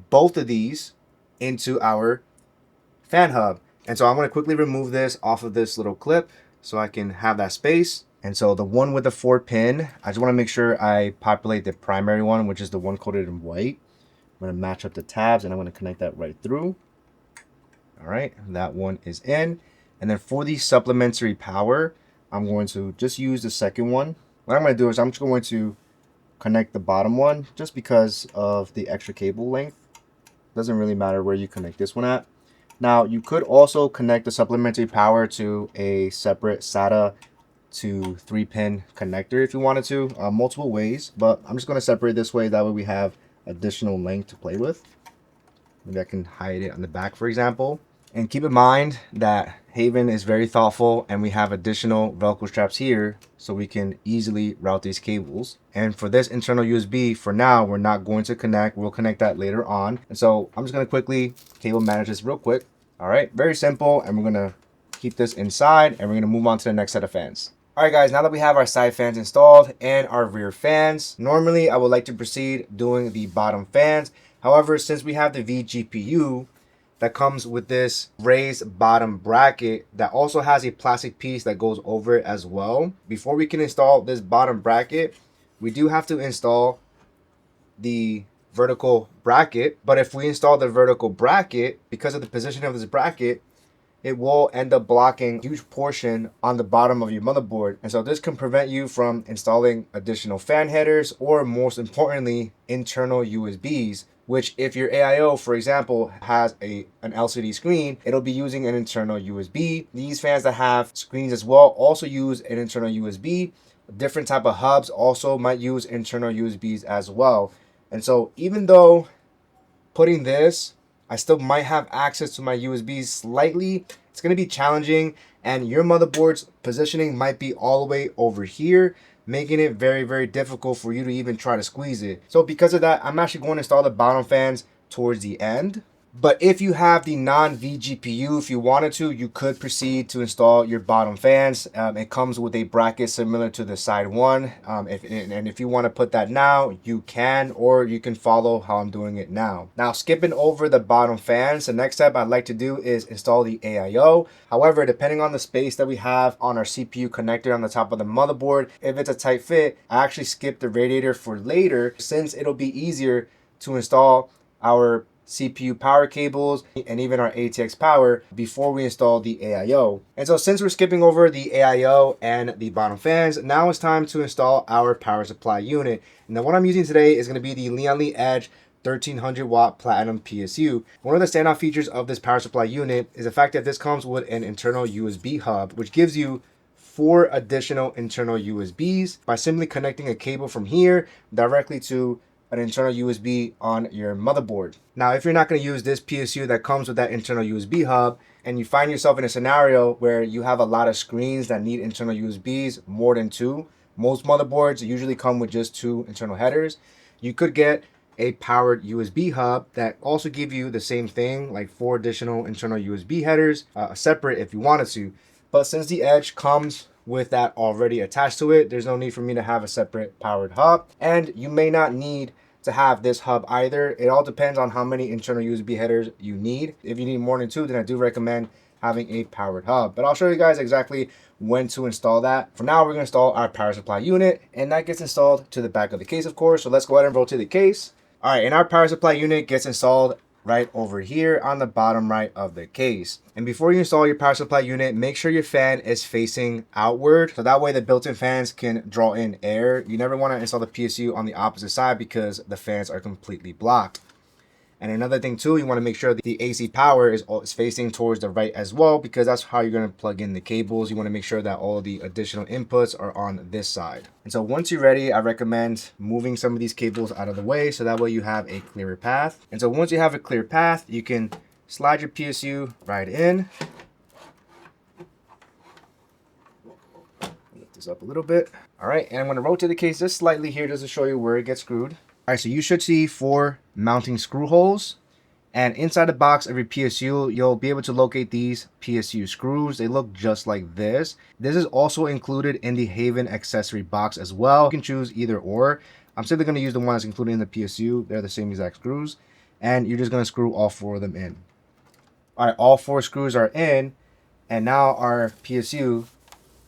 both of these into our fan hub. And so I'm going to quickly remove this off of this little clip so I can have that space. And so the one with the 4 pin, I just want to make sure I populate the primary one, which is the one coated in white. I'm going to match up the tabs and I'm going to connect that right through. All right, that one is in. And then for the supplementary power, I'm going to just use the second one. What I'm going to do is I'm just going to connect the bottom one just because of the extra cable length. Doesn't really matter where you connect this one at. Now, you could also connect the supplementary power to a separate SATA to 3-pin connector if you wanted to, multiple ways, but I'm just going to separate this way. That way we have additional length to play with. Maybe I can hide it on the back, for example. And keep in mind that HAVN is very thoughtful, and we have additional Velcro straps here so we can easily route these cables. And for this internal USB, for now, we're not going to connect. We'll connect that later on. And so I'm just going to quickly cable manage this real quick. All right, very simple. And we're going to keep this inside, and we're going to move on to the next set of fans. All right, guys, now that we have our side fans installed and our rear fans, normally I would like to proceed doing the bottom fans. However, since we have the VGPU that comes with this raised bottom bracket that also has a plastic piece that goes over it as well, before we can install this bottom bracket, we do have to install the vertical bracket. But if we install the vertical bracket, because of the position of this bracket, it will end up blocking a huge portion on the bottom of your motherboard. And so this can prevent you from installing additional fan headers, or most importantly, internal USBs, which if your AIO, for example, has an LCD screen, it'll be using an internal USB. These fans that have screens as well also use an internal USB. Different type of hubs also might use internal USBs as well. And so even though putting this I still might have access to my USBs slightly. It's going to be challenging, and your motherboard's positioning might be all the way over here, making it very, very difficult for you to even try to squeeze it. So because of that, I'm actually going to install the bottom fans towards the end. But if you have the non-VGPU, if you wanted to, you could proceed to install your bottom fans. It comes with a bracket similar to the side one. If you want to put that now, you can, or you can follow how I'm doing it now. Now, skipping over the bottom fans, the next step I'd like to do is install the AIO. However, depending on the space that we have on our CPU connector on the top of the motherboard, if it's a tight fit, I actually skip the radiator for later, since it'll be easier to install our CPU power cables and even our ATX power before we install the AIO. And so since we're skipping over the AIO and the bottom fans, now it's time to install our power supply unit. Now what I'm using today is going to be the Lian Edge 1300 watt platinum PSU. One of the standout features of this power supply unit is the fact that this comes with an internal USB hub, which gives you 4 additional internal USBs by simply connecting a cable from here directly to an internal USB on your motherboard. Now, if you're not going to use this PSU that comes with that internal USB hub, and you find yourself in a scenario where you have a lot of screens that need internal USBs, more than 2, most motherboards usually come with just 2 internal headers, you could get a powered USB hub that also give you the same thing, like 4 additional internal USB headers, separate if you wanted to. But since the Edge comes with that already attached to it, there's no need for me to have a separate powered hub, and you may not need to have this hub either. It all depends on how many internal USB headers you need. If you need more than 2, then I do recommend having a powered hub, but I'll show you guys exactly when to install that. For now, we're going to install our power supply unit, and that gets installed to the back of the case, of course. So let's go ahead and rotate the case. All right, and our power supply unit gets installed right over here on the bottom right of the case. And before you install your power supply unit, make sure your fan is facing outward, so that way the built-in fans can draw in air. You never want to install the PSU on the opposite side because the fans are completely blocked. And another thing too, you want to make sure that the AC power is facing towards the right as well, because that's how you're going to plug in the cables. You want to make sure that all of the additional inputs are on this side. And so once you're ready, I recommend moving some of these cables out of the way, so that way you have a clearer path. And so once you have a clear path, you can slide your PSU right in. Lift this up a little bit. All right, and I'm going to rotate the case just slightly here just to show you where it gets screwed. All right, so you should see 4 mounting screw holes, and inside the box of your PSU, you'll be able to locate these PSU screws. They look just like this. This is also included in the HAVN accessory box as well. You can choose either or. I'm simply going to use the one that's included in the PSU. They're the same exact screws, and you're just going to screw all 4 of them in. All right, all 4 screws are in, and now our PSU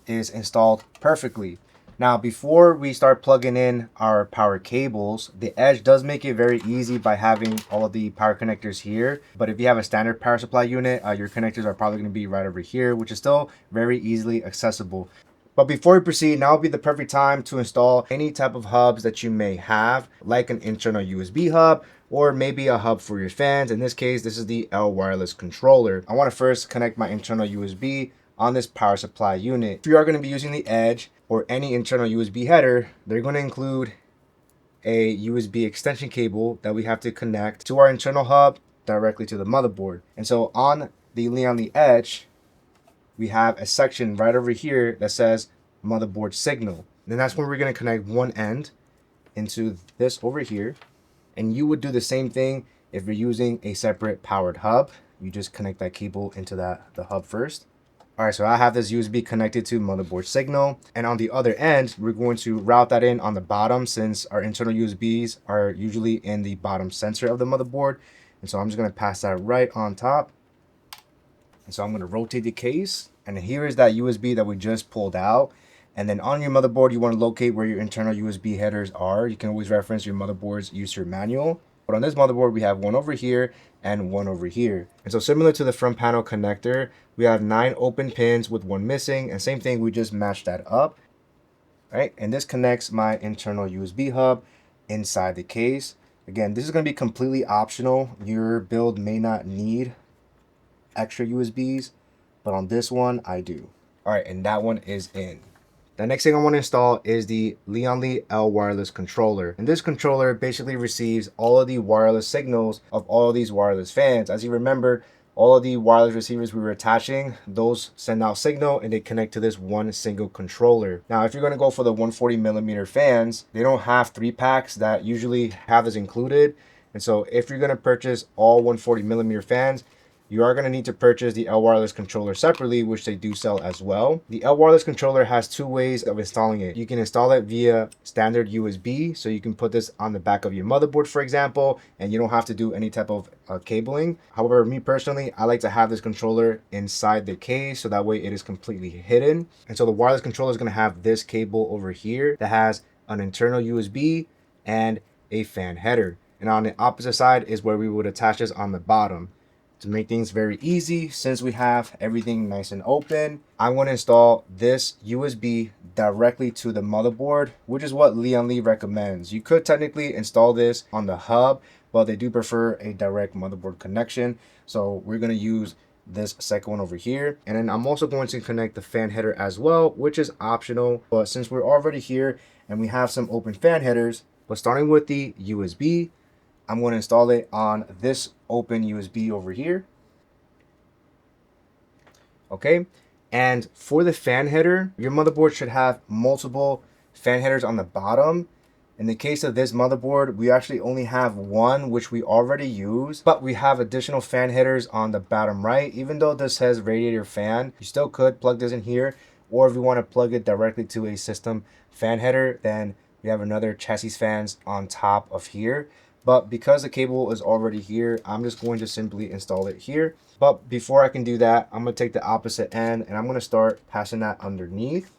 is installed perfectly. Now, before we start plugging in our power cables, the Edge does make it very easy by having all of the power connectors here. But if you have a standard power supply unit, your connectors are probably going to be right over here, which is still very easily accessible. But before we proceed, now would be the perfect time to install any type of hubs that you may have, like an internal USB hub, or maybe a hub for your fans. In this case, this is the L wireless controller. I want to first connect my internal USB on this power supply unit. If you are going to be using the Edge or any internal USB header, they're going to include a USB extension cable that we have to connect to our internal hub directly to the motherboard. And so on the Lian Edge, we have a section right over here that says motherboard signal. Then that's where we're going to connect one end into this over here. And you would do the same thing if you're using a separate powered hub. You just connect that cable into the hub first. All right, so I have this USB connected to motherboard signal, and on the other end, we're going to route that in on the bottom, since our internal USBs are usually in the bottom center of the motherboard. And so I'm just going to pass that right on top. And so I'm going to rotate the case, and here is that USB that we just pulled out. And then on your motherboard, you want to locate where your internal USB headers are. You can always reference your motherboard's user manual. But on this motherboard, we have one over here and one over here. And so similar to the front panel connector, we have 9 open pins with 1 missing. And same thing, we just matched that up. Right? And this connects my internal USB hub inside the case. Again, this is going to be completely optional. Your build may not need extra USBs, but on this one, I do. All right, and that one is in. The next thing I want to install is the Lian L wireless controller. And this controller basically receives all of the wireless signals of all of these wireless fans. As you remember, all of the wireless receivers we were attaching, those send out signal and they connect to this one single controller. Now, if you're going to go for the 140mm fans, they don't have 3-packs that usually have this included. And so if you're going to purchase all 140mm fans, you are going to need to purchase the L wireless controller separately, which they do sell as well. The L wireless controller has 2 ways of installing it. You can install it via standard USB, so you can put this on the back of your motherboard, for example, and you don't have to do any type of cabling. However, me personally, I like to have this controller inside the case, so that way it is completely hidden. And so the wireless controller is going to have this cable over here that has an internal USB and a fan header. And on the opposite side is where we would attach this on the bottom. To make things very easy, since we have everything nice and open, I'm going to install this USB directly to the motherboard, which is what Lian recommends. You could technically install this on the hub, but they do prefer a direct motherboard connection. So we're going to use this second one over here. And then I'm also going to connect the fan header as well, which is optional. But since we're already here and we have some open fan headers, but starting with the USB, I'm going to install it on this open USB over here. Okay, and for the fan header, your motherboard should have multiple fan headers on the bottom. In the case of this motherboard, we actually only have one, which we already use, but we have additional fan headers on the bottom right. Even though this says radiator fan, you still could plug this in here, or if you want to plug it directly to a system fan header, then we have another chassis fans on top of here. But because the cable is already here, I'm just going to simply install it here. But before I can do that, I'm going to take the opposite end and I'm going to start passing that underneath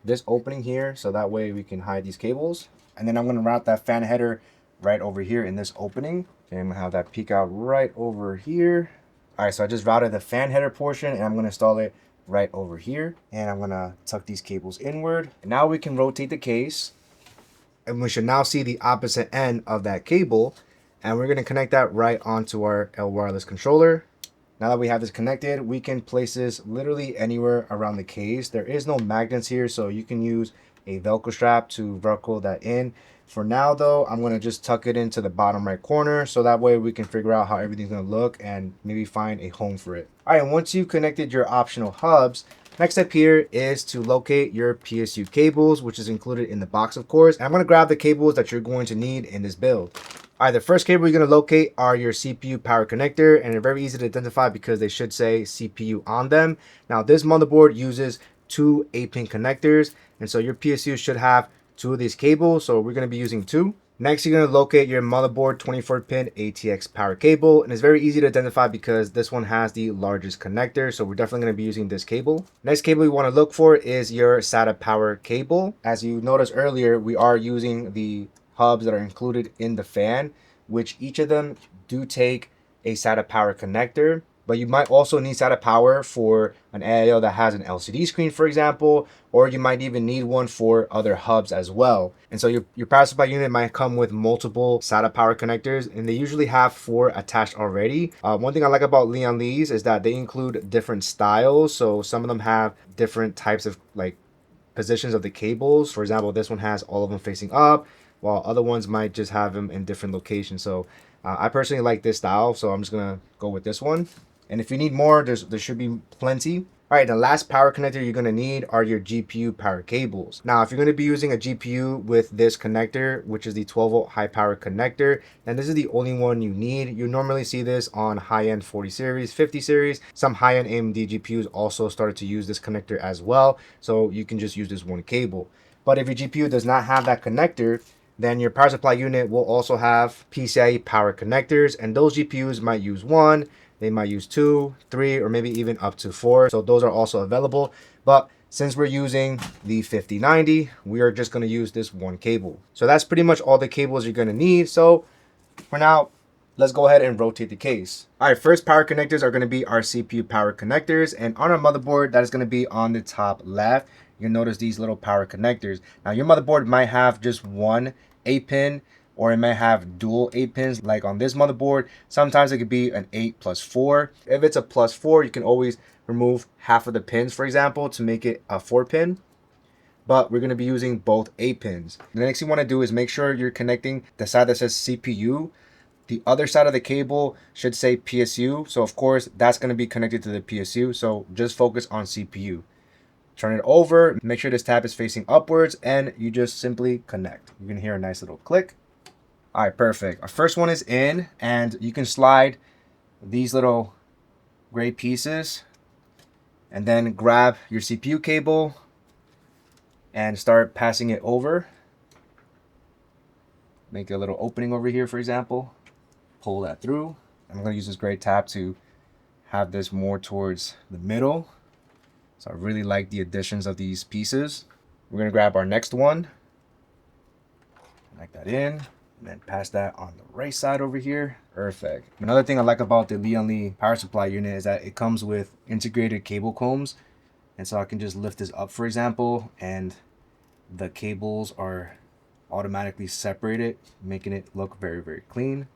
this opening here, so that way we can hide these cables. And then I'm going to route that fan header right over here in this opening. Okay, I'm going to have that peek out right over here. All right, so I just routed the fan header portion and I'm going to install it right over here. And I'm going to tuck these cables inward. And now we can rotate the case. And we should now see the opposite end of that cable, and we're going to connect that right onto our L wireless controller. Now that we have this connected, we can place this literally anywhere around the case. There is no magnets here, so you can use a Velcro strap to Velcro that in. For now though, I'm going to just tuck it into the bottom right corner, so that way we can figure out how everything's going to look and maybe find a home for it. All right, once you've connected your optional hubs, next step here is to locate your PSU cables, which is included in the box, of course. And I'm going to grab the cables that you're going to need in this build. All right, the first cable you're going to locate are your CPU power connector, and they're very easy to identify because they should say CPU on them. Now, this motherboard uses 2 8-pin connectors, and so your PSU should have 2 of these cables, so we're going to be using 2. Next, you're going to locate your motherboard 24-pin ATX power cable, and it's very easy to identify because this one has the largest connector, so we're definitely going to be using this cable. Next cable we want to look for is your SATA power cable. As you noticed earlier, we are using the hubs that are included in the fan, which each of them do take a SATA power connector. But you might also need SATA power for an AIO that has an LCD screen, for example, or you might even need one for other hubs as well. And so your power supply unit might come with multiple SATA power connectors, and they usually have 4 attached already. One thing I like about Lian's is that they include different styles. So some of them have different types of like positions of the cables. For example, this one has all of them facing up, while other ones might just have them in different locations. So I personally like this style, so I'm just gonna go with this one. And if you need more, there should be plenty. All right, the last power connector you're going to need are your GPU power cables. Now, if you're going to be using a GPU with this connector, which is the 12-volt high power connector, then this is the only one you need. You normally see this on high-end 40 series, 50 series. Some high-end AMD GPUs also started to use this connector as well, so you can just use this one cable. But if your GPU does not have that connector, then your power supply unit will also have PCIe power connectors, and those GPUs might use 1, they might use 2, 3, or maybe even up to 4. So those are also available. But since we're using the 5090, we are just going to use this one cable. So that's pretty much all the cables you're going to need. So for now, let's go ahead and rotate the case. All right, first power connectors are going to be our CPU power connectors. And on our motherboard, that is going to be on the top left. You'll notice these little power connectors. Now your motherboard might have just one 8-pin, or it may have dual 8 pins like on this motherboard. Sometimes it could be an 8 plus 4. If it's a plus 4, you can always remove half of the pins, for example, to make it a 4-pin. but we're going to be using both A pins. The next thing you want to do is make sure you're connecting the side that says CPU. The other side of the cable should say PSU. So of course, that's going to be connected to the PSU. So just focus on CPU. Turn it over, make sure this tab is facing upwards, and you just simply connect. You can hear a nice little click. All right, perfect. Our first one is in, and you can slide these little gray pieces and then grab your CPU cable and start passing it over. Make a little opening over here, for example. Pull that through. I'm going to use this gray tab to have this more towards the middle. So I really like the additions of these pieces. We're going to grab our next one, connect that in, and then pass that on the right side over here. Perfect. Another thing I like about the Lian power supply unit is that it comes with integrated cable combs. And so I can just lift this up, for example, and the cables are automatically separated, making it look very, very clean.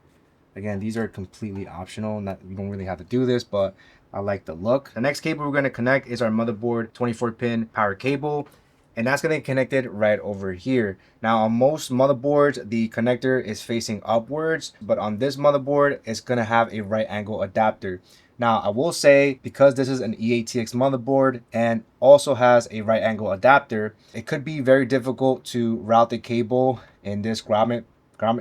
Again, these are completely optional. You don't really have to do this, but I like the look. The next cable we're going to connect is our motherboard 24-pin power cable, and that's going to get connected right over here. Now, on most motherboards, the connector is facing upwards, but on this motherboard, it's going to have a right angle adapter. Now, I will say, because this is an EATX motherboard and also has a right angle adapter, it could be very difficult to route the cable in this grommet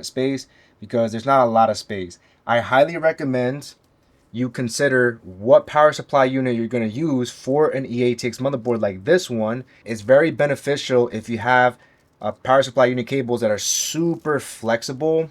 space because there's not a lot of space. I highly recommend you consider what power supply unit you're going to use for an EATX motherboard like this one. It's very beneficial if you have power supply unit cables that are super flexible.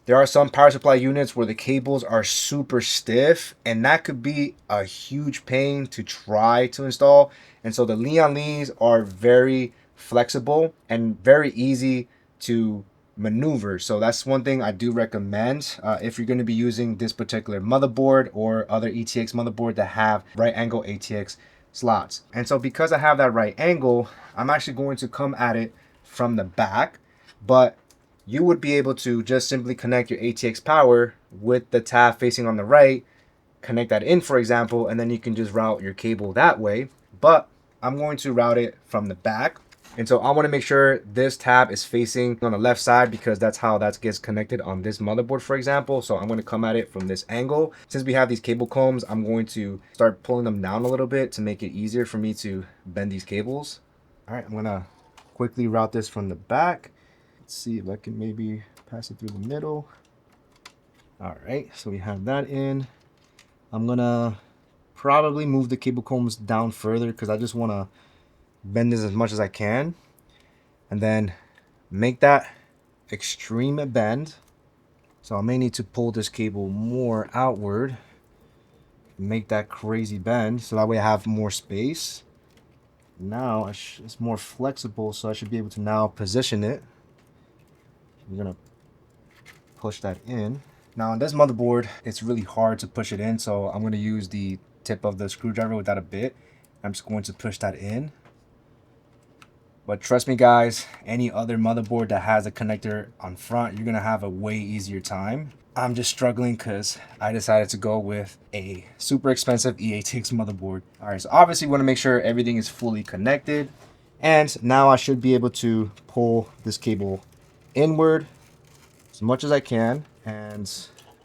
There are some power supply units where the cables are super stiff, and that could be a huge pain to try to install. And so the Lian are very flexible and very easy to maneuver. So that's one thing I do recommend if you're going to be using this particular motherboard or other ETX motherboard that have right angle ATX slots. And so because I have that right angle, I'm actually going to come at it from the back, but you would be able to just simply connect your ATX power with the tab facing on the right, connect that in, for example, and then you can just route your cable that way. But I'm going to route it from the back. And so I want to make sure this tab is facing on the left side because that's how that gets connected on this motherboard, for example. So I'm going to come at it from this angle. Since we have these cable combs, I'm going to start pulling them down a little bit to make it easier for me to bend these cables. All right, I'm going to quickly route this from the back. Let's see if I can maybe pass it through the middle. All right, so we have that in. I'm going to probably move the cable combs down further because I just want to bend this as much as I can, and then make that extreme bend. So I may need to pull this cable more outward, make that crazy bend, so that way I have more space. Now it's more flexible, so I should be able to now position it. I'm gonna push that in. Now on this motherboard, it's really hard to push it in, so I'm gonna use the tip of the screwdriver without a bit. I'm just going to push that in. But trust me guys, any other motherboard that has a connector on front, you're gonna have a way easier time. I'm just struggling because I decided to go with a super expensive EATX motherboard. All right, so obviously we wanna make sure everything is fully connected. And now I should be able to pull this cable inward as much as I can. And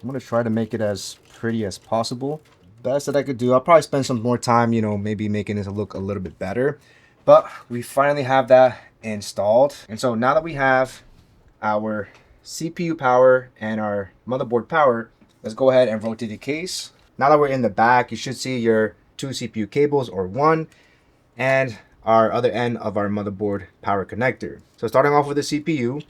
I'm gonna try to make it as pretty as possible. Best that I could do. I'll probably spend some more time, maybe making this look a little bit better. But we finally have that installed. And so now that we have our CPU power and our motherboard power, let's go ahead and rotate the case. Now that we're in the back, you should see your 2 CPU cables, or 1, and our other end of our motherboard power connector. So starting off with the CPU,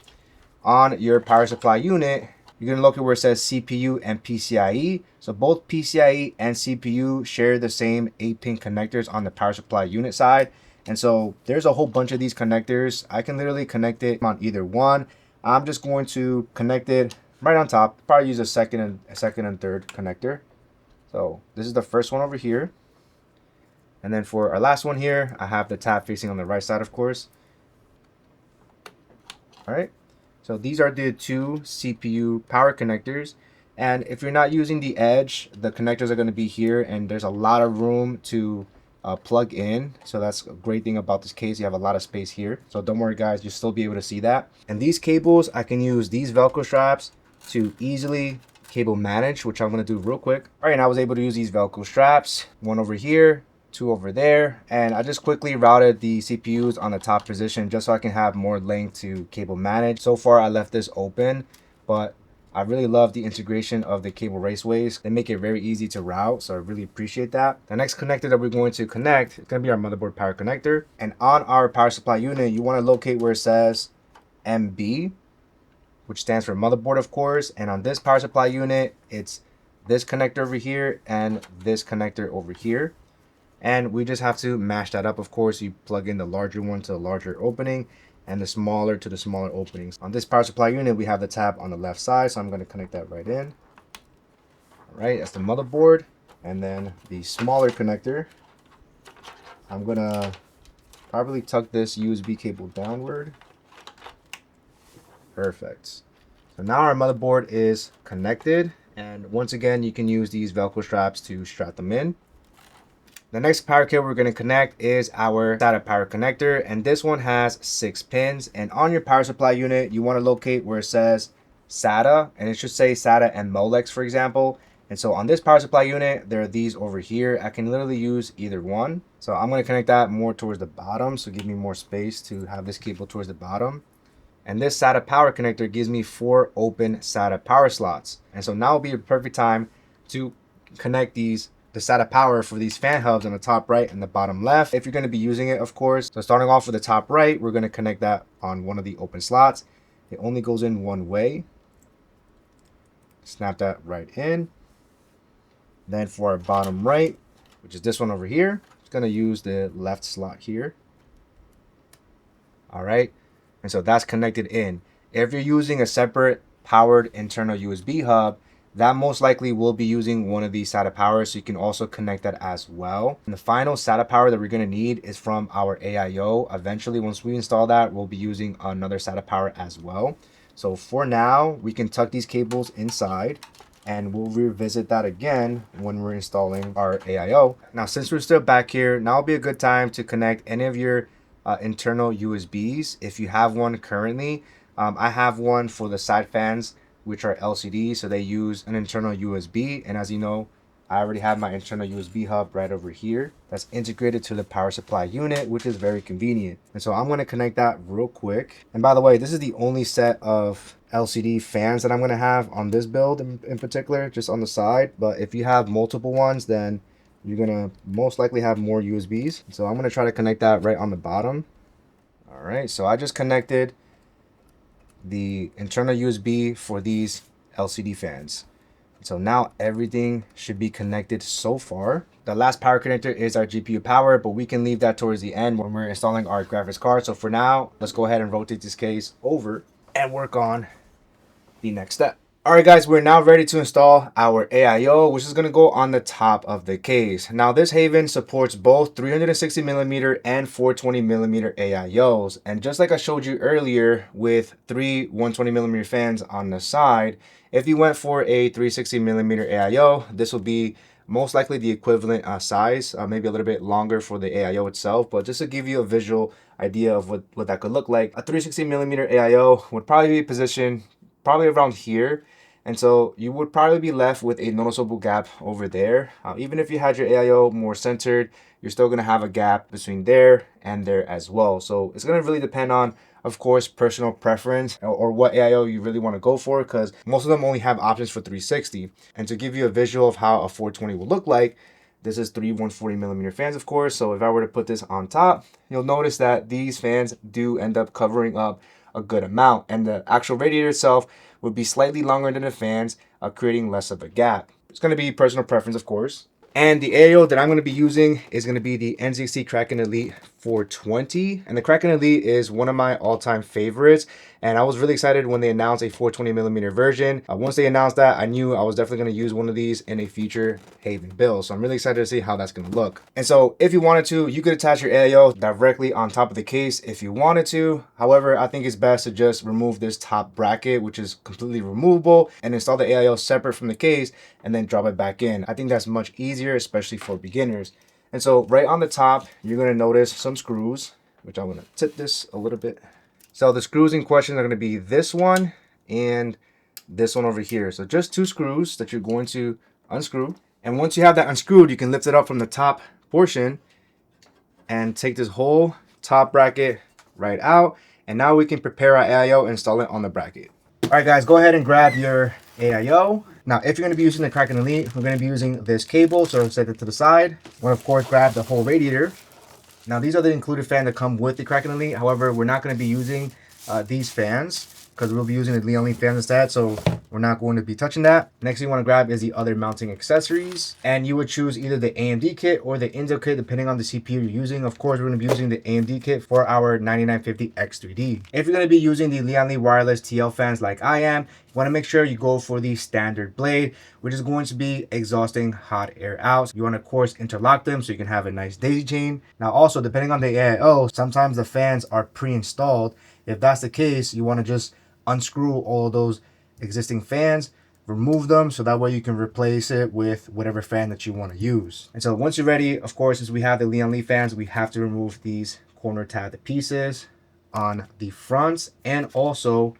on your power supply unit, you're gonna look at where it says CPU and PCIe. So both PCIe and CPU share the same 8-pin connectors on the power supply unit side. And so there's a whole bunch of these connectors. I can literally connect it on either one. I'm just going to connect it right on top. Probably use a second and third connector. So this is the first one over here. And then for our last one here, I have the tab facing on the right side, of course. All right. So these are the 2 CPU power connectors. And if you're not using the edge, the connectors are going to be here, and there's a lot of room to plug in. So that's a great thing about this case. You have a lot of space here. So don't worry guys, you'll still be able to see that. And these cables, I can use these Velcro straps to easily cable manage, which I'm going to do real quick. All right, and I was able to use these Velcro straps, one over here, two over there, and I just quickly routed the CPUs on the top position just so I can have more length to cable manage. So far I left this open, but I really love the integration of the cable raceways. They make it very easy to route, so I really appreciate that. The next connector that we're going to connect is going to be our motherboard power connector. And on our power supply unit, you want to locate where it says MB, which stands for motherboard, of course. And on this power supply unit, it's this connector over here and this connector over here. And we just have to match that up. Of course, you plug in the larger one to the larger opening and the smaller to the smaller openings. On this power supply unit, we have the tab on the left side, so I'm going to connect that right in. All right, that's the motherboard. And then the smaller connector, I'm going to probably tuck this USB cable downward. Perfect. So now our motherboard is connected, and once again you can use these Velcro straps to strap them in. The next power cable we're going to connect is our SATA power connector, and this one has 6 pins. And on your power supply unit, you want to locate where it says SATA, and it should say SATA and Molex, for example. And so on this power supply unit, there are these over here. I can literally use either one. So I'm going to connect that more towards the bottom, so give me more space to have this cable towards the bottom. And this SATA power connector gives me 4 open SATA power slots. And so now will be a perfect time to connect the SATA power for these fan hubs on the top right and the bottom left, if you're going to be using it, of course. So starting off with the top right, we're going to connect that on one of the open slots. It only goes in one way. Snap that right in. Then for our bottom right, which is this one over here, it's going to use the left slot here. All right. And so that's connected in. If you're using a separate powered internal USB hub, that most likely will be using one of these SATA powers, so you can also connect that as well. And the final SATA power that we're going to need is from our AIO. Eventually, once we install that, we'll be using another SATA power as well. So for now, we can tuck these cables inside, and we'll revisit that again when we're installing our AIO. Now, since we're still back here, now will be a good time to connect any of your internal USBs if you have one currently. I have one for the side fans, which are LCD, so they use an internal USB. And as you know, I already have my internal USB hub right over here that's integrated to the power supply unit, which is very convenient. And so I'm going to connect that real quick. And by the way, this is the only set of LCD fans that I'm going to have on this build in particular, just on the side. But if you have multiple ones, then you're going to most likely have more USBs. So I'm going to try to connect that right on the bottom. All right, so I just connected the internal USB for these LCD fans. So now everything should be connected so far. The last power connector is our GPU power, but we can leave that towards the end when we're installing our graphics card. So for now, let's go ahead and rotate this case over and work on the next step. All right, guys, we're now ready to install our AIO, which is going to go on the top of the case. Now, this HAVN supports both 360mm and 420mm AIOs. And just like I showed you earlier with 3 120mm fans on the side, if you went for a 360mm AIO, this will be most likely the equivalent size, maybe a little bit longer for the AIO itself. But just to give you a visual idea of what that could look like, a 360mm AIO would probably be positioned probably around here. And so you would probably be left with a noticeable gap over there. Even if you had your AIO more centered, you're still going to have a gap between there and there as well. So it's going to really depend on, of course, personal preference or what AIO you really want to go for, because most of them only have options for 360. And to give you a visual of how a 420 will look like, this is 3 140mm fans, of course. So if I were to put this on top, you'll notice that these fans do end up covering up a good amount, and the actual radiator itself would be slightly longer than the fans, creating less of a gap. It's going to be personal preference, of course. And the AIO that I'm going to be using is going to be the NZXT Kraken Elite 420. And the Kraken Elite is one of my all-time favorites. And I was really excited when they announced a 420mm version. Once they announced that, I knew I was definitely going to use one of these in a future HAVN build. So I'm really excited to see how that's going to look. And so if you wanted to, you could attach your AIO directly on top of the case if you wanted to. However, I think it's best to just remove this top bracket, which is completely removable, and install the AIO separate from the case and then drop it back in. I think that's much easier, especially for beginners. And so right on the top, you're going to notice some screws, which I'm going to tip this a little bit. So the screws in question are going to be this one and this one over here. So just 2 screws that you're going to unscrew. And once you have that unscrewed, you can lift it up from the top portion and take this whole top bracket right out. And now we can prepare our AIO and install it on the bracket. All right, guys, go ahead and grab your AIO. Now, if you're going to be using the Kraken Elite, we're going to be using this cable, so set it to the side. We're going to, of course, grab the whole radiator. Now, these are the included fans that come with the Kraken Elite. However, we're not going to be using these fans because we'll be using the Lian fans instead, so we're not going to be touching that. Next thing you want to grab is the other mounting accessories, and you would choose either the AMD kit or the Intel kit depending on the CPU you're using. Of course, we're going to be using the AMD kit for our 9950X3D. If you're going to be using the Lian wireless TL fans like I am, you want to make sure you go for the standard blade, which is going to be exhausting hot air out. You want to, of course, interlock them so you can have a nice daisy chain. Now, also, depending on the AIO, sometimes the fans are pre-installed. If that's the case, you want to just unscrew all of those existing fans, remove them, so that way you can replace it with whatever fan that you want to use. And so once you're ready, of course, since we have the Lian fans, we have to remove these corner tabbed pieces on the fronts and also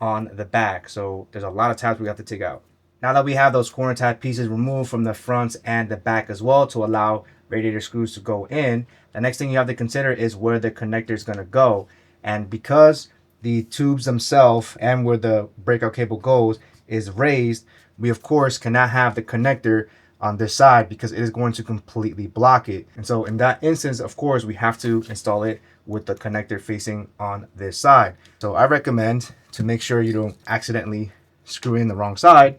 on the back. So there's a lot of tabs we have to take out. Now that we have those corner tab pieces removed from the fronts and the back as well to allow radiator screws to go in, the next thing you have to consider is where the connector is going to go. And because the tubes themselves and where the breakout cable goes is raised, we of course cannot have the connector on this side because it is going to completely block it. And so in that instance, of course, we have to install it with the connector facing on this side. So I recommend, to make sure you don't accidentally screw in the wrong side,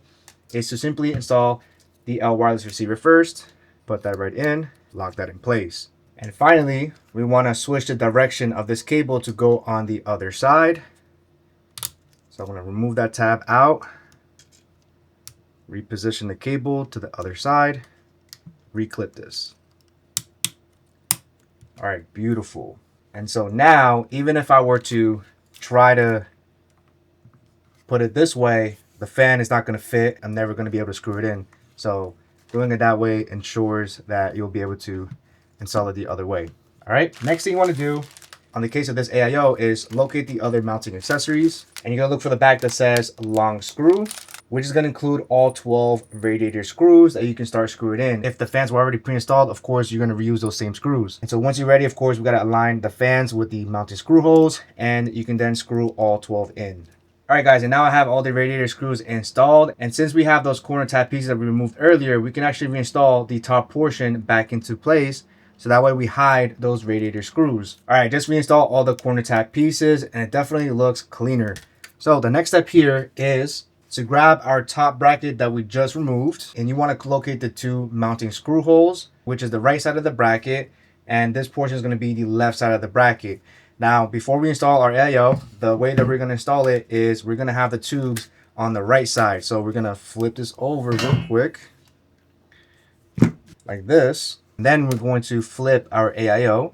is to simply install the L wireless receiver first, put that right in, lock that in place. And finally, we want to switch the direction of this cable to go on the other side. So I'm going to remove that tab out, reposition the cable to the other side, reclip this. All right, beautiful. And so now, even if I were to try to put it this way, the fan is not going to fit. I'm never going to be able to screw it in. So doing it that way ensures that you'll be able to install it the other way. All right, next thing you want to do on the case of this AIO is locate the other mounting accessories, and you're going to look for the back that says long screw, which is going to include all 12 radiator screws that you can start screwing in. If the fans were already pre-installed, of course, you're going to reuse those same screws. And so once you're ready, of course, we got to align the fans with the mounting screw holes, and you can then screw all 12 in. All right, guys, and now I have all the radiator screws installed. And since we have those corner tab pieces that we removed earlier, we can actually reinstall the top portion back into place. So that way we hide those radiator screws. All right, just reinstall all the corner tab pieces and it definitely looks cleaner. So the next step here is to grab our top bracket that we just removed, and you want to locate the 2 mounting screw holes, which is the right side of the bracket, and this portion is going to be the left side of the bracket. Now, before we install our AIO, the way that we're going to install it is we're going to have the tubes on the right side. So we're going to flip this over real quick like this. And then we're going to flip our AIO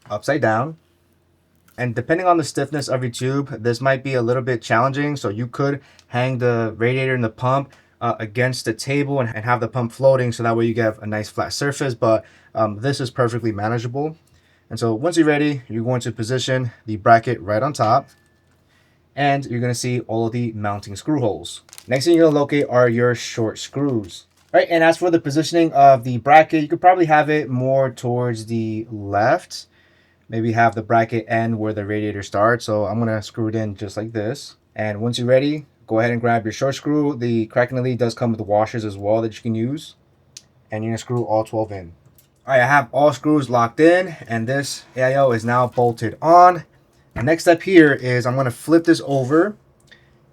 upside down. And depending on the stiffness of your tube, this might be a little bit challenging. So you could hang the radiator and the pump against the table and have the pump floating, so that way you get a nice flat surface. But this is perfectly manageable. And so once you're ready, you're going to position the bracket right on top, and you're going to see all of the mounting screw holes. Next thing you're going to locate are your short screws. All right, and as for the positioning of the bracket, you could probably have it more towards the left. Maybe have the bracket end where the radiator starts. So I'm going to screw it in just like this. And once you're ready, go ahead and grab your short screw. The Kraken Elite does come with washers as well that you can use. And you're going to screw all 12 in. All right, I have all screws locked in, and this AIO is now bolted on. The next step here is I'm going to flip this over,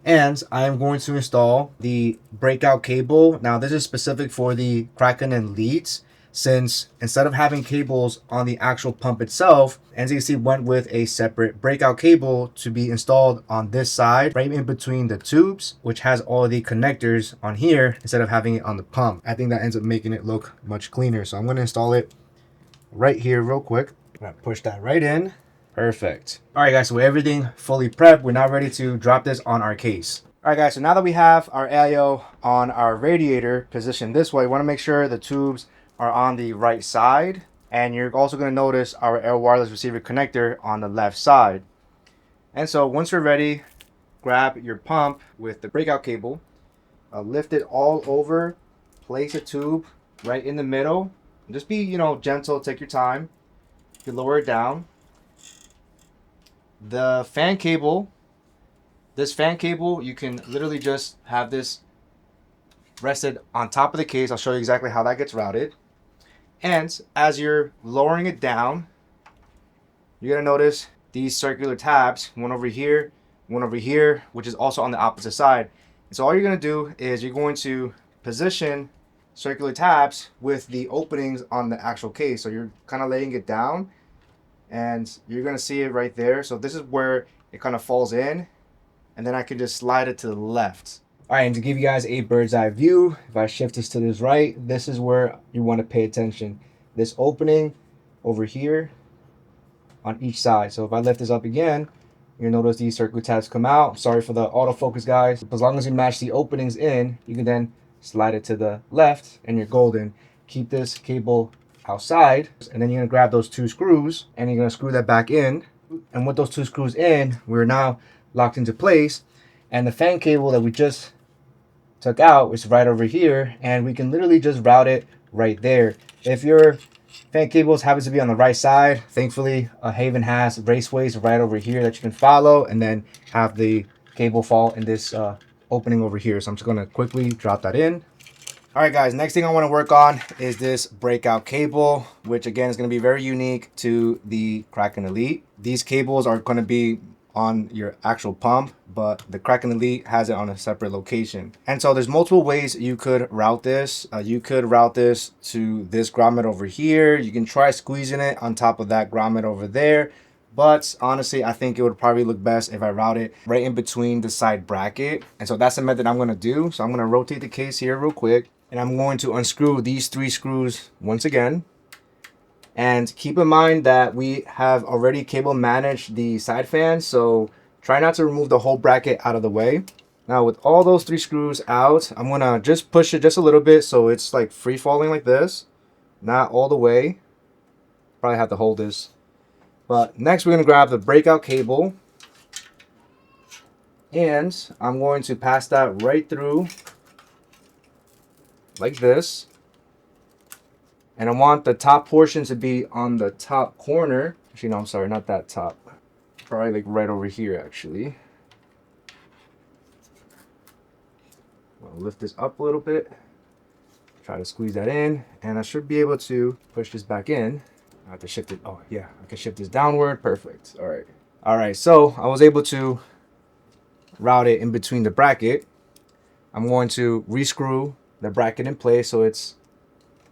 and I am going to install the breakout cable. Now, this is specific for the Kraken Elite, since instead of having cables on the actual pump itself, NZXT went with a separate breakout cable to be installed on this side, right in between the tubes, which has all the connectors on here instead of having it on the pump. I think that ends up making it look much cleaner. So I'm going to install it right here real quick. I'm going to push that right in. Perfect. All right, guys, so with everything fully prepped, we're now ready to drop this on our case. All All right, guys, so now that we have our AIO on our radiator positioned this way, we want to make sure the tubes are on the right side. And you're also going to notice our air wireless receiver connector on the left side. And so once you're ready, grab your pump with the breakout cable, lift it all over, place a tube right in the middle. Just be, gentle, take your time. You lower it down. The fan cable, this fan cable, you can literally just have this rested on top of the case. I'll show you exactly how that gets routed. And as you're lowering it down, you're gonna notice these circular tabs, one over here, which is also on the opposite side. And so all you're gonna do is you're going to position circular tabs with the openings on the actual case. So you're kind of laying it down and you're gonna see it right there. So this is where it kind of falls in, and then I can just slide it to the left. All right, and to give you guys a bird's eye view, if I shift this to this right, this is where you want to pay attention. This opening over here on each side. So if I lift this up again, you'll notice these circular tabs come out. Sorry for the autofocus, guys. As long as you match the openings in, you can then slide it to the left and you're golden. Keep this cable outside, and then you're gonna grab those 2 screws and you're gonna screw that back in. And with those 2 screws in, we're now locked into place. And the fan cable that we just took out is right over here, and we can literally just route it right there. If your fan cables happens to be on the right side, thankfully HAVN has raceways right over here that you can follow, and then have the cable fall in this opening over here. So I'm just gonna quickly drop that in. All right, guys, next thing I want to work on is this breakout cable, which again is going to be very unique to the Kraken Elite. These cables are going to be on your actual pump, but the Kraken Elite has it on a separate location. And so there's multiple ways you could route this. You could route this to this grommet over here. You can try squeezing it on top of that grommet over there. But honestly, I think it would probably look best if I route it right in between the side bracket. And so that's the method I'm going to do. So I'm going to rotate the case here real quick. And I'm going to unscrew these 3 screws once again. And keep in mind that we have already cable managed the side fans, so try not to remove the whole bracket out of the way. Now with all those 3 screws out, I'm gonna just push it just a little bit so it's like free falling like this. Not all the way. Probably have to hold this. But next we're gonna grab the breakout cable. And I'm going to pass that right through like this. And I want the top portion to be on the top corner. Actually, no, I'm sorry, not that top. Probably like right over here, actually. I'll lift this up a little bit. Try to squeeze that in. And I should be able to push this back in. I have to shift it. Oh, yeah, I can shift this downward. Perfect. All right. All right, so I was able to route it in between the bracket. I'm going to rescrew the bracket in place so it's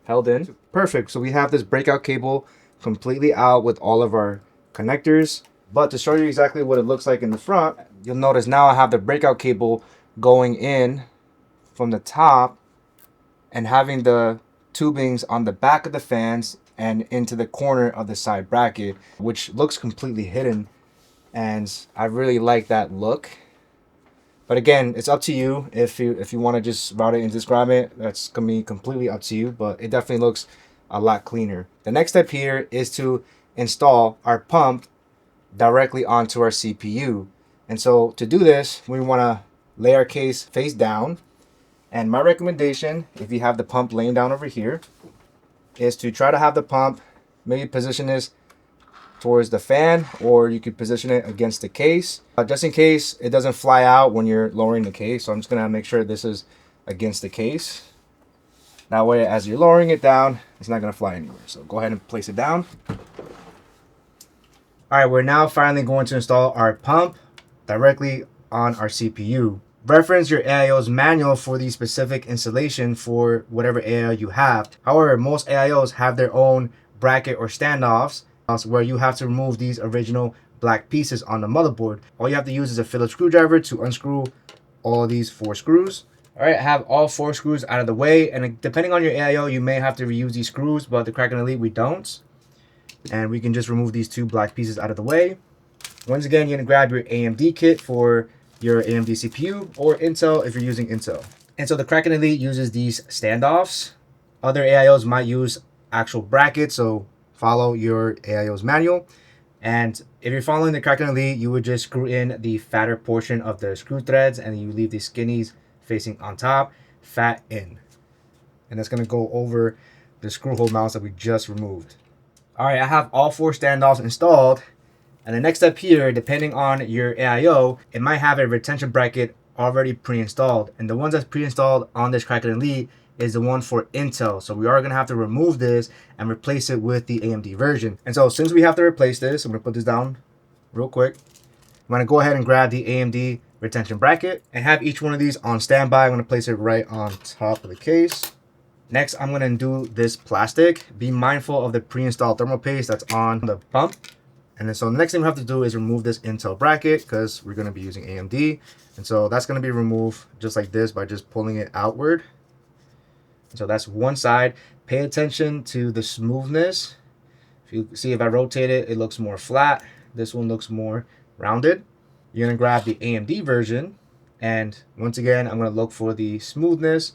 held in. Perfect. So we have this breakout cable completely out with all of our connectors. But to show you exactly what it looks like in the front, you'll notice now I have the breakout cable going in from the top and having the tubings on the back of the fans and into the corner of the side bracket, which looks completely hidden. And I really like that look. But again, it's up to you. If you want to just route it into this grommet, that's going to be completely up to you. But it definitely looks a lot cleaner. The next step here is to install our pump directly onto our CPU. And so to do this, we want to lay our case face down. And my recommendation, if you have the pump laying down over here, is to try to have the pump, maybe position this towards the fan, or you could position it against the case, just in case it doesn't fly out when you're lowering the case. So I'm just gonna make sure this is against the case. That way, as you're lowering it down, it's not gonna fly anywhere. So go ahead and place it down. All right, we're now finally going to install our pump directly on our CPU. Reference your AIO's manual for the specific installation for whatever AIO you have. However, most AIOs have their own bracket or standoffs where you have to remove these original black pieces on the motherboard. All you have to use is a Phillips screwdriver to unscrew all of these 4 screws. All right, I have all 4 screws out of the way, and depending on your AIO, you may have to reuse these screws, but the Kraken Elite, we don't. And we can just remove these 2 black pieces out of the way. Once again, you're gonna grab your AMD kit for your AMD CPU, or Intel if you're using Intel. And so the Kraken Elite uses these standoffs. Other AIOs might use actual brackets, so follow your AIO's manual. And if you're following the Kraken Elite, you would just screw in the fatter portion of the screw threads and you leave the skinnies facing on top, fat in. And that's going to go over the screw hole mounts that we just removed. All right, I have all 4 standoffs installed. And the next step here, depending on your AIO, it might have a retention bracket already pre-installed. And the ones that's pre-installed on this Kraken Elite is the one for Intel. So we are going to have to remove this and replace it with the AMD version. And so since we have to replace this, I'm going to put this down real quick. I'm going to go ahead and grab the AMD retention bracket and have each one of these on standby. I'm going to place it right on top of the case. Next, I'm going to undo this plastic. Be mindful of the pre-installed thermal paste that's on the pump. And then so the next thing we have to do is remove this Intel bracket because we're going to be using AMD. And so that's going to be removed just like this by just pulling it outward. And so that's one side. Pay attention to the smoothness. If you see, if I rotate it, it looks more flat. This one looks more rounded. You're going to grab the AMD version. And once again, I'm going to look for the smoothness.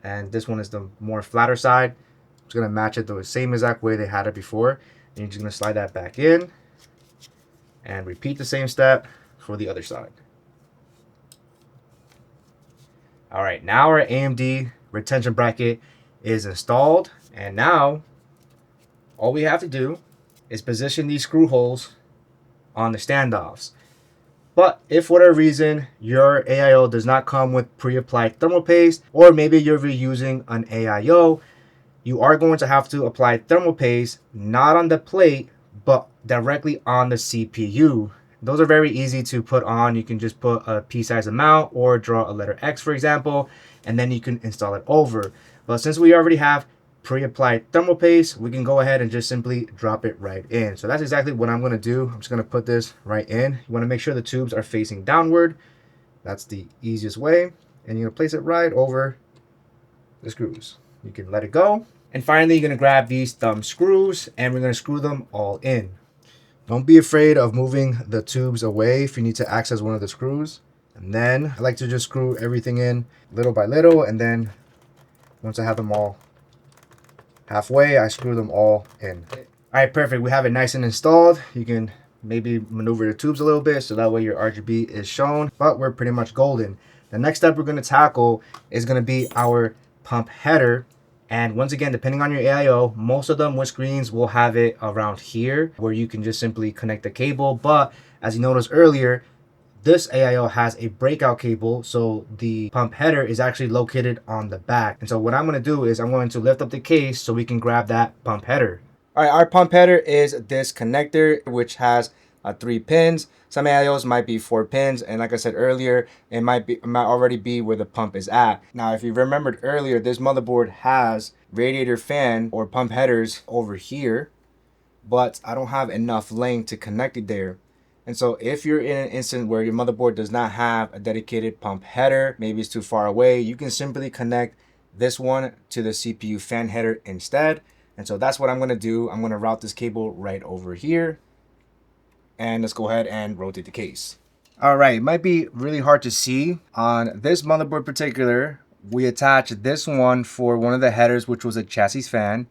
And this one is the more flatter side. I'm just going to match it the same exact way they had it before. And you're just going to slide that back in. And repeat the same step for the other side. All right, now our AMD retention bracket is installed. And now all we have to do is position these screw holes on the standoffs. But if for whatever reason your AIO does not come with pre-applied thermal paste, or maybe you're reusing an AIO, you are going to have to apply thermal paste not on the plate, but directly on the CPU. Those are very easy to put on. You can just put a P-size amount or draw a letter X, for example, and then you can install it over. But since we already have pre-applied thermal paste, we can go ahead and just simply drop it right in. So that's exactly what I'm going to do. I'm just going to put this right in. You want to make sure the tubes are facing downward. That's the easiest way. And you're going to place it right over the screws. You can let it go. And finally, you're going to grab these thumb screws and we're going to screw them all in. Don't be afraid of moving the tubes away if you need to access one of the screws. And then I like to just screw everything in little by little. And then once I have them all halfway, I screw them all in. All right, perfect. We have it nice and installed. You can maybe maneuver the tubes a little bit so that way your RGB is shown, but we're pretty much golden. The next step we're going to tackle is going to be our pump header. And once again, depending on your AIO, most of them with screens will have it around here where you can just simply connect the cable. But as you noticed earlier, this AIO has a breakout cable, so the pump header is actually located on the back. And so what I'm going to do is I'm going to lift up the case so we can grab that pump header. All right, our pump header is this connector, which has 3 pins. Some AIOs might be 4 pins, and like I said earlier, it might already be where the pump is at. Now, if you remembered earlier, this motherboard has radiator fan or pump headers over here, but I don't have enough length to connect it there. And so if you're in an instance where your motherboard does not have a dedicated pump header, maybe it's too far away, you can simply connect this one to the CPU fan header instead. And so that's what I'm going to do. I'm going to route this cable right over here. And let's go ahead and rotate the case. All right, it might be really hard to see. On this motherboard in particular, we attached this one for one of the headers, which was a chassis fan.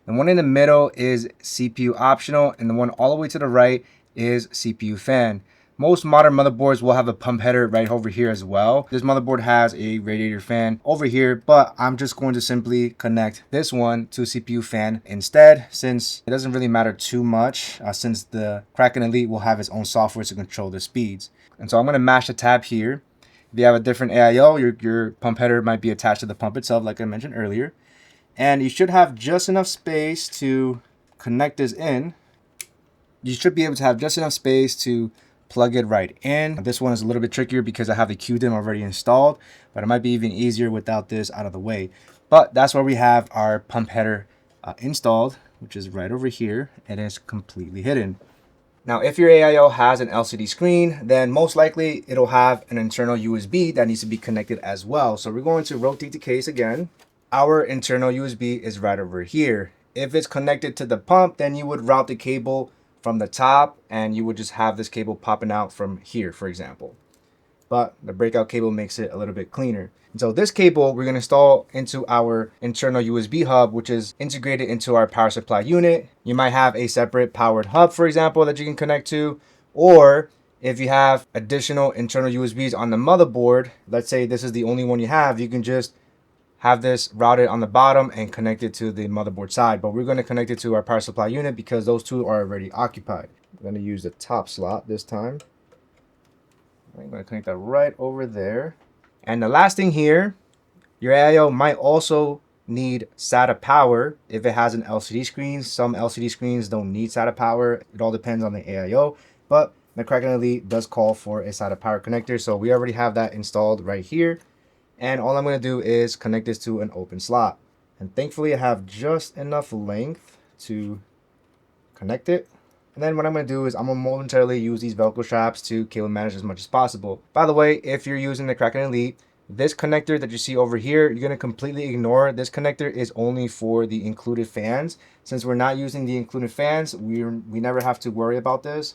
The one in the middle is CPU optional, and the one all the way to the right is CPU fan. Most modern motherboards will have a pump header right over here as well. This motherboard has a radiator fan over here, but I'm just going to simply connect this one to CPU fan instead, since it doesn't really matter too much, since the Kraken Elite will have its own software to control the speeds. And so I'm going to mash the tab here. If you have a different AIO, your pump header might be attached to the pump itself, like I mentioned earlier. And you should have just enough space to connect this in. You should be able to have just enough space to plug it right in. This one is a little bit trickier because I have the QDIM already installed, but it might be even easier without this out of the way. But that's where we have our pump header installed, which is right over here, and it's completely hidden. Now, if your AIO has an LCD screen, then most likely it'll have an internal USB that needs to be connected as well. So we're going to rotate the case again. Our internal USB is right over here. If it's connected to the pump, then you would route the cable from the top and you would just have this cable popping out from here, for example. but the Breakout cable makes it a little bit cleaner. And so this cable we're going to install into our internal USB hub, which is integrated into our power supply unit. You might have a separate powered hub, for example, that you can connect to, or if you have additional internal USBs on the motherboard, let's say this is the only one you have, you can just have this routed on the bottom and connect it to the motherboard side. But we're going to connect it to our power supply unit because those two are already occupied. I'm going to use the top slot this time. I'm going to connect that right over there. And the last thing here, your AIO might also need SATA power if it has an LCD screen. Some LCD screens don't need SATA power. It all depends on the AIO, but the Kraken Elite does call for a SATA power connector. So we already have that installed right here. And all I'm going to do is connect this to an open slot. And thankfully I have just enough length to connect it. And then what I'm going to do is I'm going to momentarily use these Velcro straps to cable manage as much as possible. By the way, if you're using the Kraken Elite, this connector that you see over here, you're going to completely ignore. This connector is only for the included fans. Since we're not using the included fans, we never have to worry about this.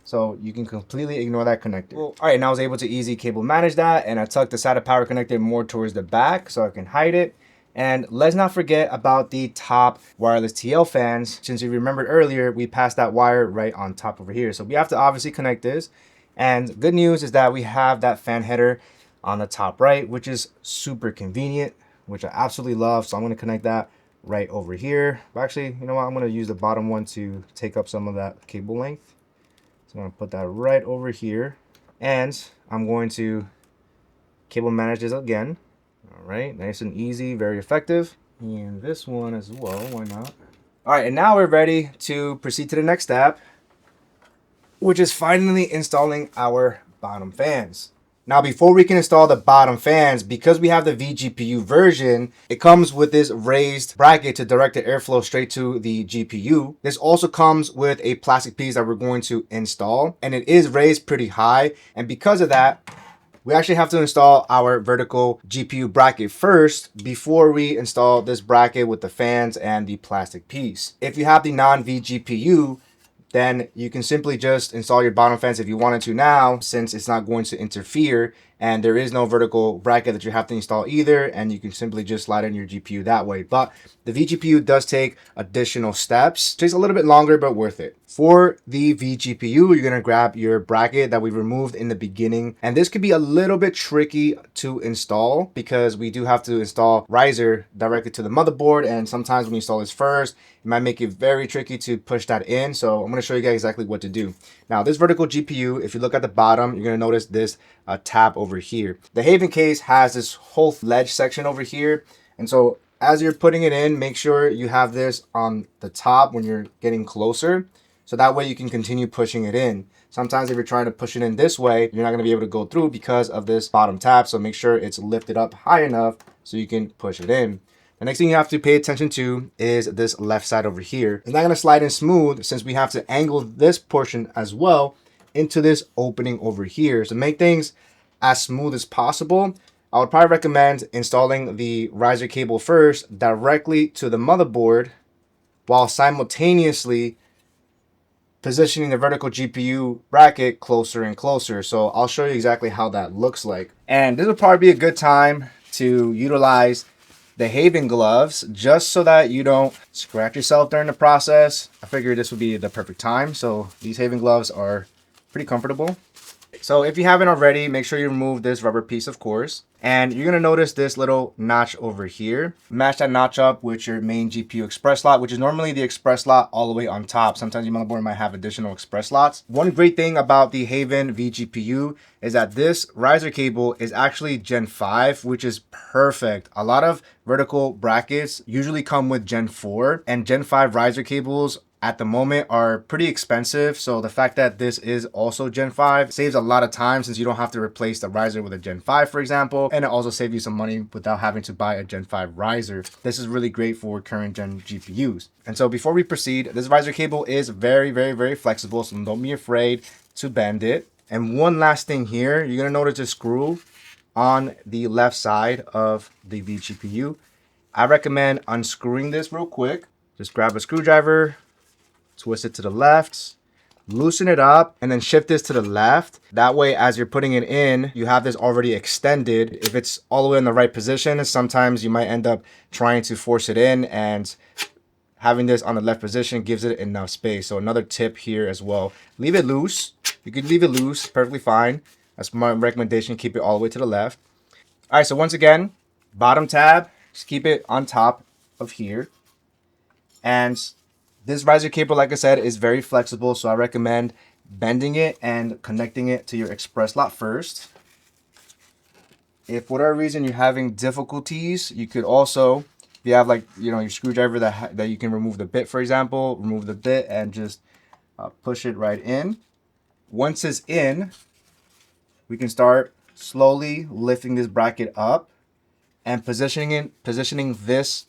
So you can completely ignore that connector. Well, all right, and I was able to easy cable manage that, and I tucked the SATA power connector more towards the back so I can hide it. And let's not forget about the top wireless TL fans. Since you remembered earlier, we passed that wire right on top over here. So we have to obviously connect this. And good news is that we have that fan header on the top right, which is super convenient, which I absolutely love. So I'm going to connect that right over here. But actually, you know what? I'm going to use the bottom one to take up some of that cable length. So I'm going to put that right over here. And I'm going to cable manage this again. All right, nice and easy, very effective. And this one as well, why not? All right, and now we're ready to proceed to the next step, which is finally installing our bottom fans. Now, before we can install the bottom fans, because we have the VGPU version, it comes with this raised bracket to direct the airflow straight to the GPU. This also comes with a plastic piece that we're going to install, and it is raised pretty high. And because of that, we actually have to install our vertical GPU bracket first before we install this bracket with the fans and the plastic piece. If you have the non-VGPU, then you can simply just install your bottom fans if you wanted to now, since it's not going to interfere and there is no vertical bracket that you have to install either, and you can simply just slide in your GPU that way. But the VGPU does take additional steps. It takes a little bit longer, but worth it. For the VGPU, you're gonna grab your bracket that we removed in the beginning, and this could be a little bit tricky to install because we do have to install riser directly to the motherboard, and sometimes when you install this first, it might make it very tricky to push that in. So I'm gonna show you guys exactly what to do. Now, this vertical GPU, if you look at the bottom, you're gonna notice this tab over here. The HAVN case has this whole ledge section over here, and so as you're putting it in, make sure you have this on the top when you're getting closer, so that way you can continue pushing it in. Sometimes if you're trying to push it in this way, you're not going to be able to go through because of this bottom tab, so make sure it's lifted up high enough so you can push it in. The next thing you have to pay attention to is this left side over here. It's not going to slide in smooth since we have to angle this portion as well into this opening over here. So make things as smooth as possible, I would probably recommend installing the riser cable first directly to the motherboard while simultaneously positioning the vertical GPU bracket closer and closer. So I'll show you exactly how that looks like. And this would probably be a good time to utilize the HAVN gloves just so that you don't scratch yourself during the process. I figured this would be the perfect time. So these HAVN gloves are pretty comfortable. So if you haven't already, make sure you remove this rubber piece, of course. And you're going to notice this little notch over here. Match that notch up with your main GPU express slot, which is normally the express slot all the way on top. Sometimes your motherboard might have additional express slots. One great thing about the HAVN VGPU is that this riser cable is actually Gen 5, which is perfect. A lot of vertical brackets usually come with Gen 4, and Gen 5 riser cables at the moment are pretty expensive. So the fact that this is also Gen 5 saves a lot of time since you don't have to replace the riser with a Gen 5, for example. And it also saves you some money without having to buy a Gen 5 riser. This is really great for current gen GPUs. And so before we proceed, this riser cable is very, very, very flexible. So don't be afraid to bend it. And one last thing here, you're gonna notice a screw on the left side of the VGPU. I recommend unscrewing this real quick. Just grab a screwdriver, twist it to the left, loosen it up, and then shift this to the left. That way, as you're putting it in, you have this already extended. If it's all the way in the right position, sometimes you might end up trying to force it in, and having this on the left position gives it enough space. So another tip here as well, leave it loose. You can leave it loose, perfectly fine. That's my recommendation, keep it all the way to the left. All right, so once again, bottom tab, just keep it on top of here. And this riser cable, like I said, is very flexible, so I recommend bending it and connecting it to your express slot first. If for whatever reason you're having difficulties, you could also, if you have like, you know, your screwdriver that you can remove the bit, for example, remove the bit and just push it right in. Once it's in, we can start slowly lifting this bracket up and positioning this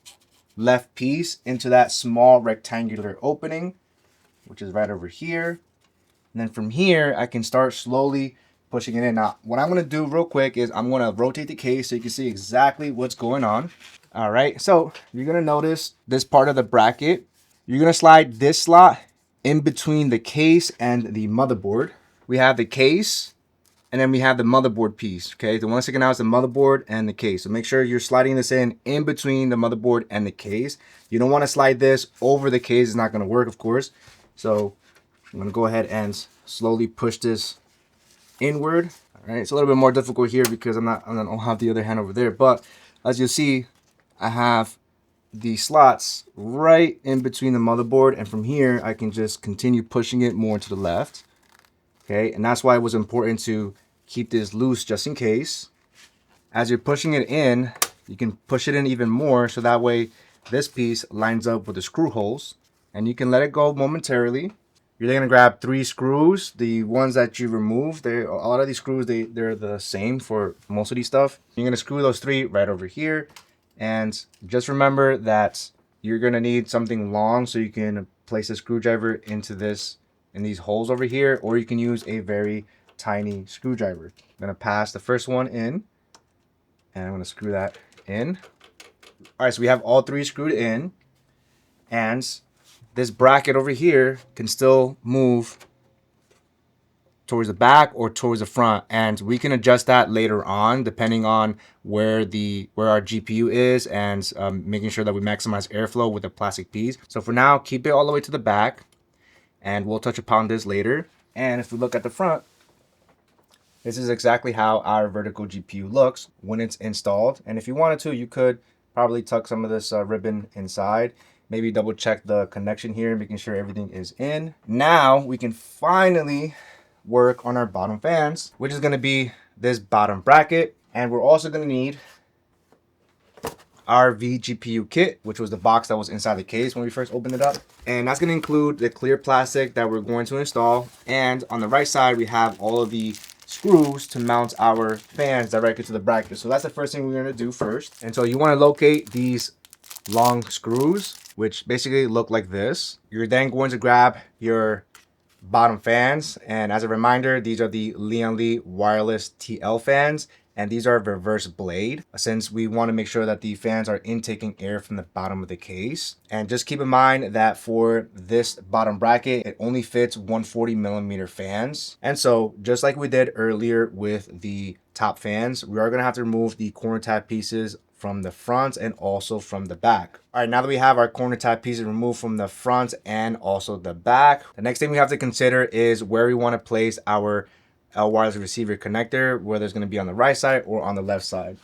left piece into that small rectangular opening, which is right over here. And then from here, I can start slowly pushing it in. Now, what I'm gonna do real quick is I'm gonna rotate the case so you can see exactly what's going on. All right, so you're gonna notice this part of the bracket. You're gonna slide this slot in between the case and the motherboard. We have the case, and then we have the motherboard piece, okay? The one sticking out is the motherboard and the case. So make sure you're sliding this in between the motherboard and the case. You don't want to slide this over the case. It's not going to work, of course. So I'm going to go ahead and slowly push this inward. All right, it's a little bit more difficult here because I don't have the other hand over there. But as you see, I have the slots right in between the motherboard. And from here, I can just continue pushing it more to the left. Okay, and that's why it was important to keep this loose just in case. As you're pushing it in, you can push it in even more so that way this piece lines up with the screw holes, and you can let it go momentarily. You're then gonna grab 3 screws, the ones that you removed. A lot of these screws, they're the same for most of these stuff. You're gonna screw those 3 right over here, and just remember that you're gonna need something long so you can place a screwdriver into these holes over here, or you can use a very tiny screwdriver. I'm gonna pass the first one in, and I'm gonna screw that in. All right, so we have all 3 screwed in, and this bracket over here can still move towards the back or towards the front, and we can adjust that later on depending on where our GPU is, and making sure that we maximize airflow with the plastic piece. So for now, keep it all the way to the back, and we'll touch upon this later. And if we look at the front, this is exactly how our vertical GPU looks when it's installed. And if you wanted to, you could probably tuck some of this ribbon inside. Maybe double check the connection here, making sure everything is in. Now we can finally work on our bottom fans, which is gonna be this bottom bracket. And we're also gonna need our VGPU kit, which was the box that was inside the case when we first opened it up. And that's gonna include the clear plastic that we're going to install. And on the right side, we have all of the screws to mount our fans directly to the bracket. So that's the first thing we're gonna do first. And so you wanna locate these long screws, which basically look like this. You're then going to grab your bottom fans. And as a reminder, these are the Lian wireless TL fans. And these are reverse blade, since we want to make sure that the fans are intaking air from the bottom of the case. And just keep in mind that for this bottom bracket, it only fits 140mm fans. And so just like we did earlier with the top fans, we are going to have to remove the corner tab pieces from the front and also from the back. All right, now that we have our corner tab pieces removed from the front and also the back, the next thing we have to consider is where we want to place our wireless receiver connector, whether it's going to be on the right side or on the left side.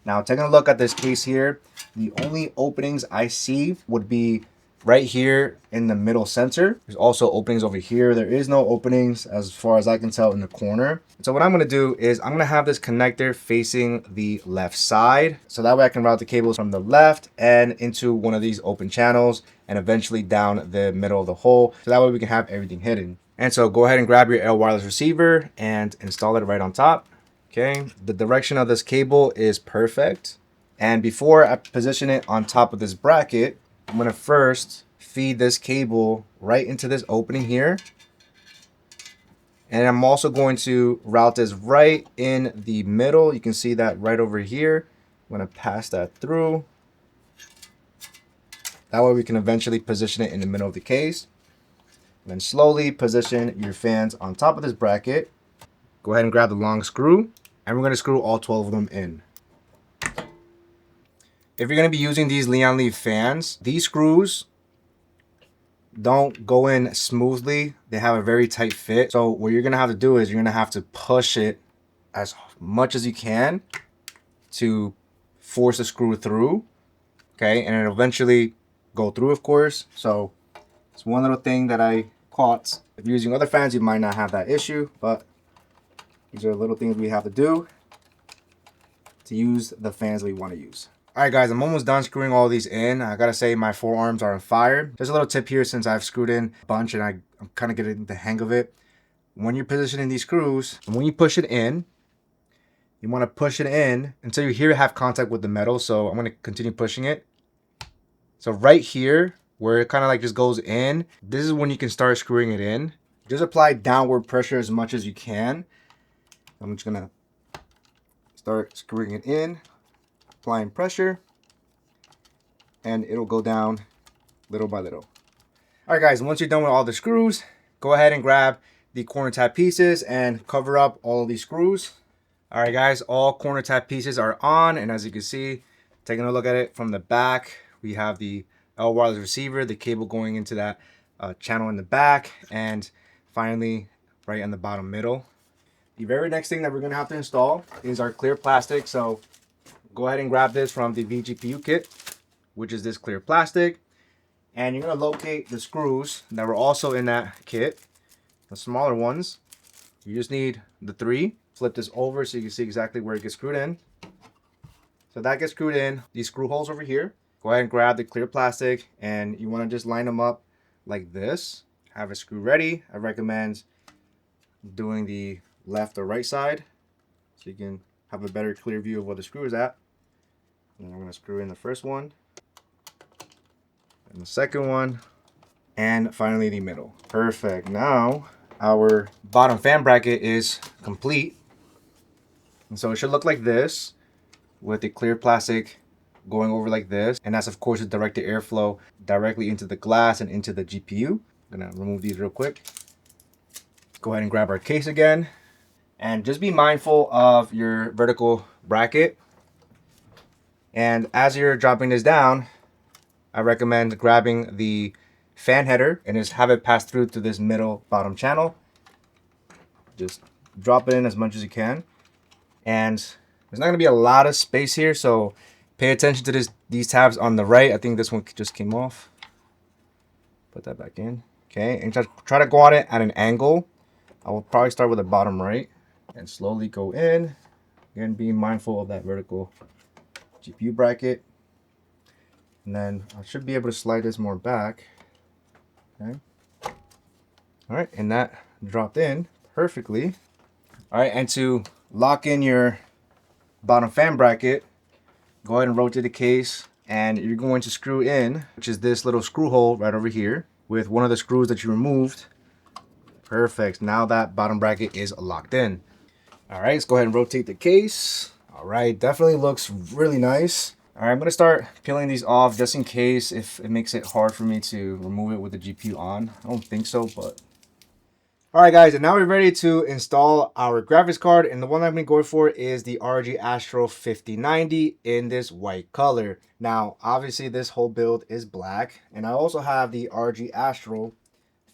Now, taking a look at this case here, the only openings I see would be right here in the middle center. There's also openings over here. There is no openings as far as I can tell in the corner. So what I'm going to do is I'm going to have this connector facing the left side, so that way I can route the cables from the left and into one of these open channels and eventually down the middle of the hole, so that way we can have everything hidden. And so go ahead and grab your L wireless receiver and install it right on top. Okay, the direction of this cable is perfect. And before I position it on top of this bracket, I'm gonna first feed this cable right into this opening here. And I'm also going to route this right in the middle. You can see that right over here. I'm gonna pass that through. That way we can eventually position it in the middle of the case. Then slowly position your fans on top of this bracket. Go ahead and grab the long screw, and we're going to screw all 12 of them in. If you're going to be using these Lian leaf fans, these screws don't go in smoothly. They have a very tight fit. So what you're going to have to do is you're going to have to push it as much as you can to force the screw through. Okay, and it'll eventually go through, of course. So it's one little thing that I caught. If you're using other fans, you might not have that issue, but these are little things we have to do to use the fans we want to use. All right, guys, I'm almost done screwing all these in. I gotta say my forearms are on fire. There's a little tip here since I've screwed in a bunch and I'm kind of getting the hang of it. When you're positioning these screws, and when you push it in, you want to push it in until you hear it have contact with the metal. So I'm going to continue pushing it. So right here, where it kind of like just goes in, this is when you can start screwing it in. Just apply downward pressure as much as you can. I'm just going to start screwing it in, applying pressure, and it'll go down little by little. All right, guys, once you're done with all the screws, go ahead and grab the corner tab pieces and cover up all of these screws. All right, guys, all corner tab pieces are on, and as you can see, taking a look at it from the back, we have the L wireless receiver, the cable going into that channel in the back, and finally, right in the bottom middle. The very next thing that we're gonna have to install is our clear plastic. So go ahead and grab this from the VGPU kit, which is this clear plastic, and you're gonna locate the screws that were also in that kit, the smaller ones. You just need the 3. Flip this over so you can see exactly where it gets screwed in. So that gets screwed in. These screw holes over here. Go ahead and grab the clear plastic, and you want to just line them up like this. Have a screw ready. I recommend doing the left or right side so you can have a better clear view of where the screw is at. And I'm going to screw in the first one, and the second one, and finally the middle. Perfect. Now our bottom fan bracket is complete. And so it should look like this with the clear plastic going over like this. And that's, of course, to direct the airflow directly into the glass and into the GPU. I'm gonna remove these real quick. Go ahead and grab our case again. And just be mindful of your vertical bracket. And as you're dropping this down, I recommend grabbing the fan header and just have it pass through to this middle bottom channel. Just drop it in as much as you can. And there's not going to be a lot of space here, so pay attention to these tabs on the right. I think this one just came off. Put that back in. Okay, and try to go on it at an angle. I will probably start with the bottom right and slowly go in. Again, being mindful of that vertical GPU bracket. And then I should be able to slide this more back. Okay. All right, and that dropped in perfectly. All right, and to lock in your bottom fan bracket, go ahead and rotate the case, and you're going to screw in, which is this little screw hole right over here with one of the screws that you removed. Perfect. Now that bottom bracket is locked in. All right, let's go ahead and rotate the case. All right, definitely looks really nice. All right, I'm gonna start peeling these off just in case if it makes it hard for me to remove it with the GPU on. I don't think so, but all right, guys, and now we're ready to install our graphics card, and the one I'm going to go for is the ROG ASTRAL 5090 in this white color. Now, obviously, this whole build is black, and I also have the ROG ASTRAL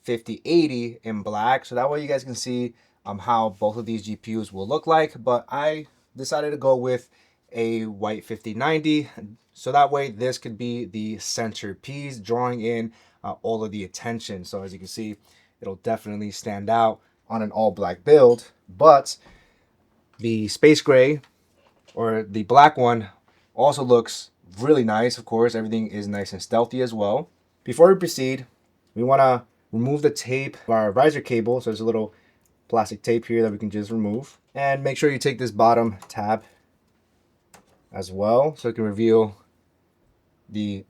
5080 in black, so that way you guys can see how both of these GPUs will look like, but I decided to go with a white 5090, so that way this could be the centerpiece, drawing in all of the attention. So as you can see, it'll definitely stand out on an all black build, but the space gray or the black one also looks really nice. Of course, everything is nice and stealthy as well. Before we proceed, we want to remove the tape of our riser cable. So there's a little plastic tape here that we can just remove, and make sure you take this bottom tab as well so it can reveal the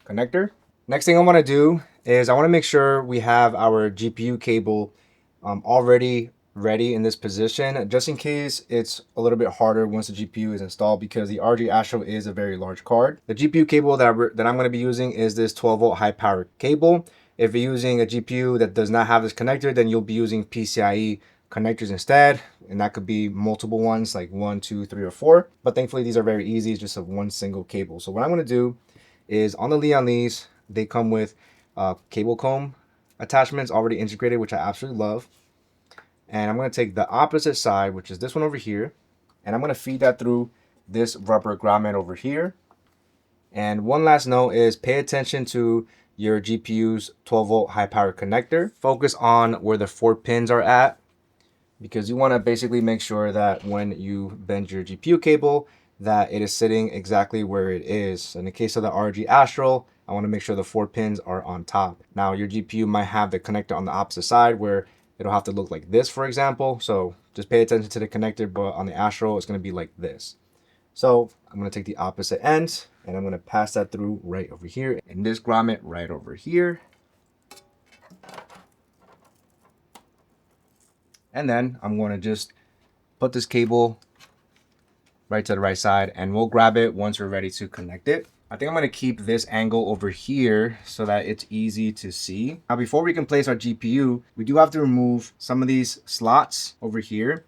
connector. Next thing I want to do is I want to make sure we have our GPU cable already ready in this position, just in case it's a little bit harder once the GPU is installed, because the ROG ASTRAL is a very large card. The GPU cable that I'm going to be using is this 12-volt high power cable. If you're using a GPU that does not have this connector, then you'll be using PCIe connectors instead, and that could be multiple ones, like 1, 2, 3, or 4. But thankfully these are very easy. It's just a one single cable. So what I'm going to do is, on the Lian these, they come with cable comb attachments already integrated, which I absolutely love. And I'm going to take the opposite side, which is this one over here, and I'm going to feed that through this rubber grommet over here. And one last note is, pay attention to your GPU's 12-volt high power connector. Focus on where the 4 pins are at, because you want to basically make sure that when you bend your GPU cable, that it is sitting exactly where it is. In the case of the ROG Astral, I want to make sure the 4 pins are on top. Now your GPU might have the connector on the opposite side where it'll have to look like this, for example. So just pay attention to the connector, but on the Astral, it's going to be like this. So I'm going to take the opposite end and I'm going to pass that through right over here, and this grommet right over here. And then I'm going to just put this cable right to the right side, and we'll grab it once we're ready to connect it. I think I'm going to keep this angle over here so that it's easy to see. Now, before we can place our GPU, we do have to remove some of these slots over here,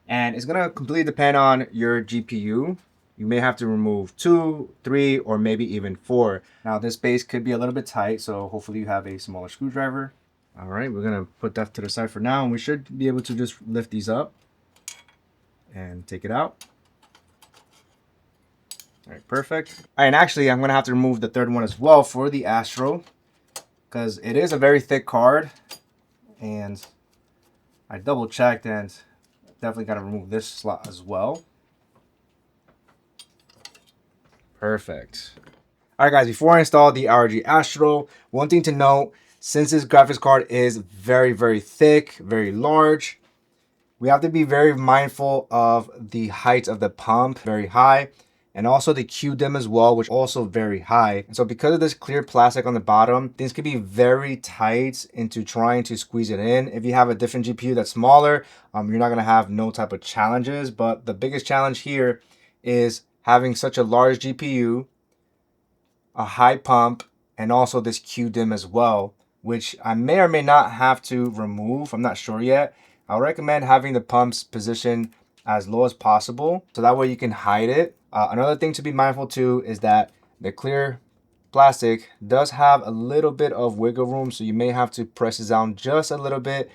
and it's going to completely depend on your GPU. You may have to remove 2, 3, or maybe even 4. Now, this space could be a little bit tight, so hopefully you have a smaller screwdriver. All right, we're gonna put that to the side for now, and we should be able to just lift these up and take it out. All right, perfect. All right, and actually I'm gonna have to remove the third one as well for the Astro, because it is a very thick card, and I double checked and definitely gotta remove this slot as well. Perfect. All right, guys, before I install the ROG Astral, one thing to note, since this graphics card is very, very thick, very large, we have to be very mindful of the height of the pump, very high, and also the QDIM as well, which also very high. And so because of this clear plastic on the bottom, things can be very tight into trying to squeeze it in. If you have a different GPU that's smaller, you're not gonna have no type of challenges, but the biggest challenge here is having such a large GPU, a high pump, and also this QDIM as well, which I may or may not have to remove. I'm not sure yet. I would recommend having the pumps positioned as low as possible, so that way you can hide it. Another thing to be mindful too is that the clear plastic does have a little bit of wiggle room, so you may have to press it down just a little bit,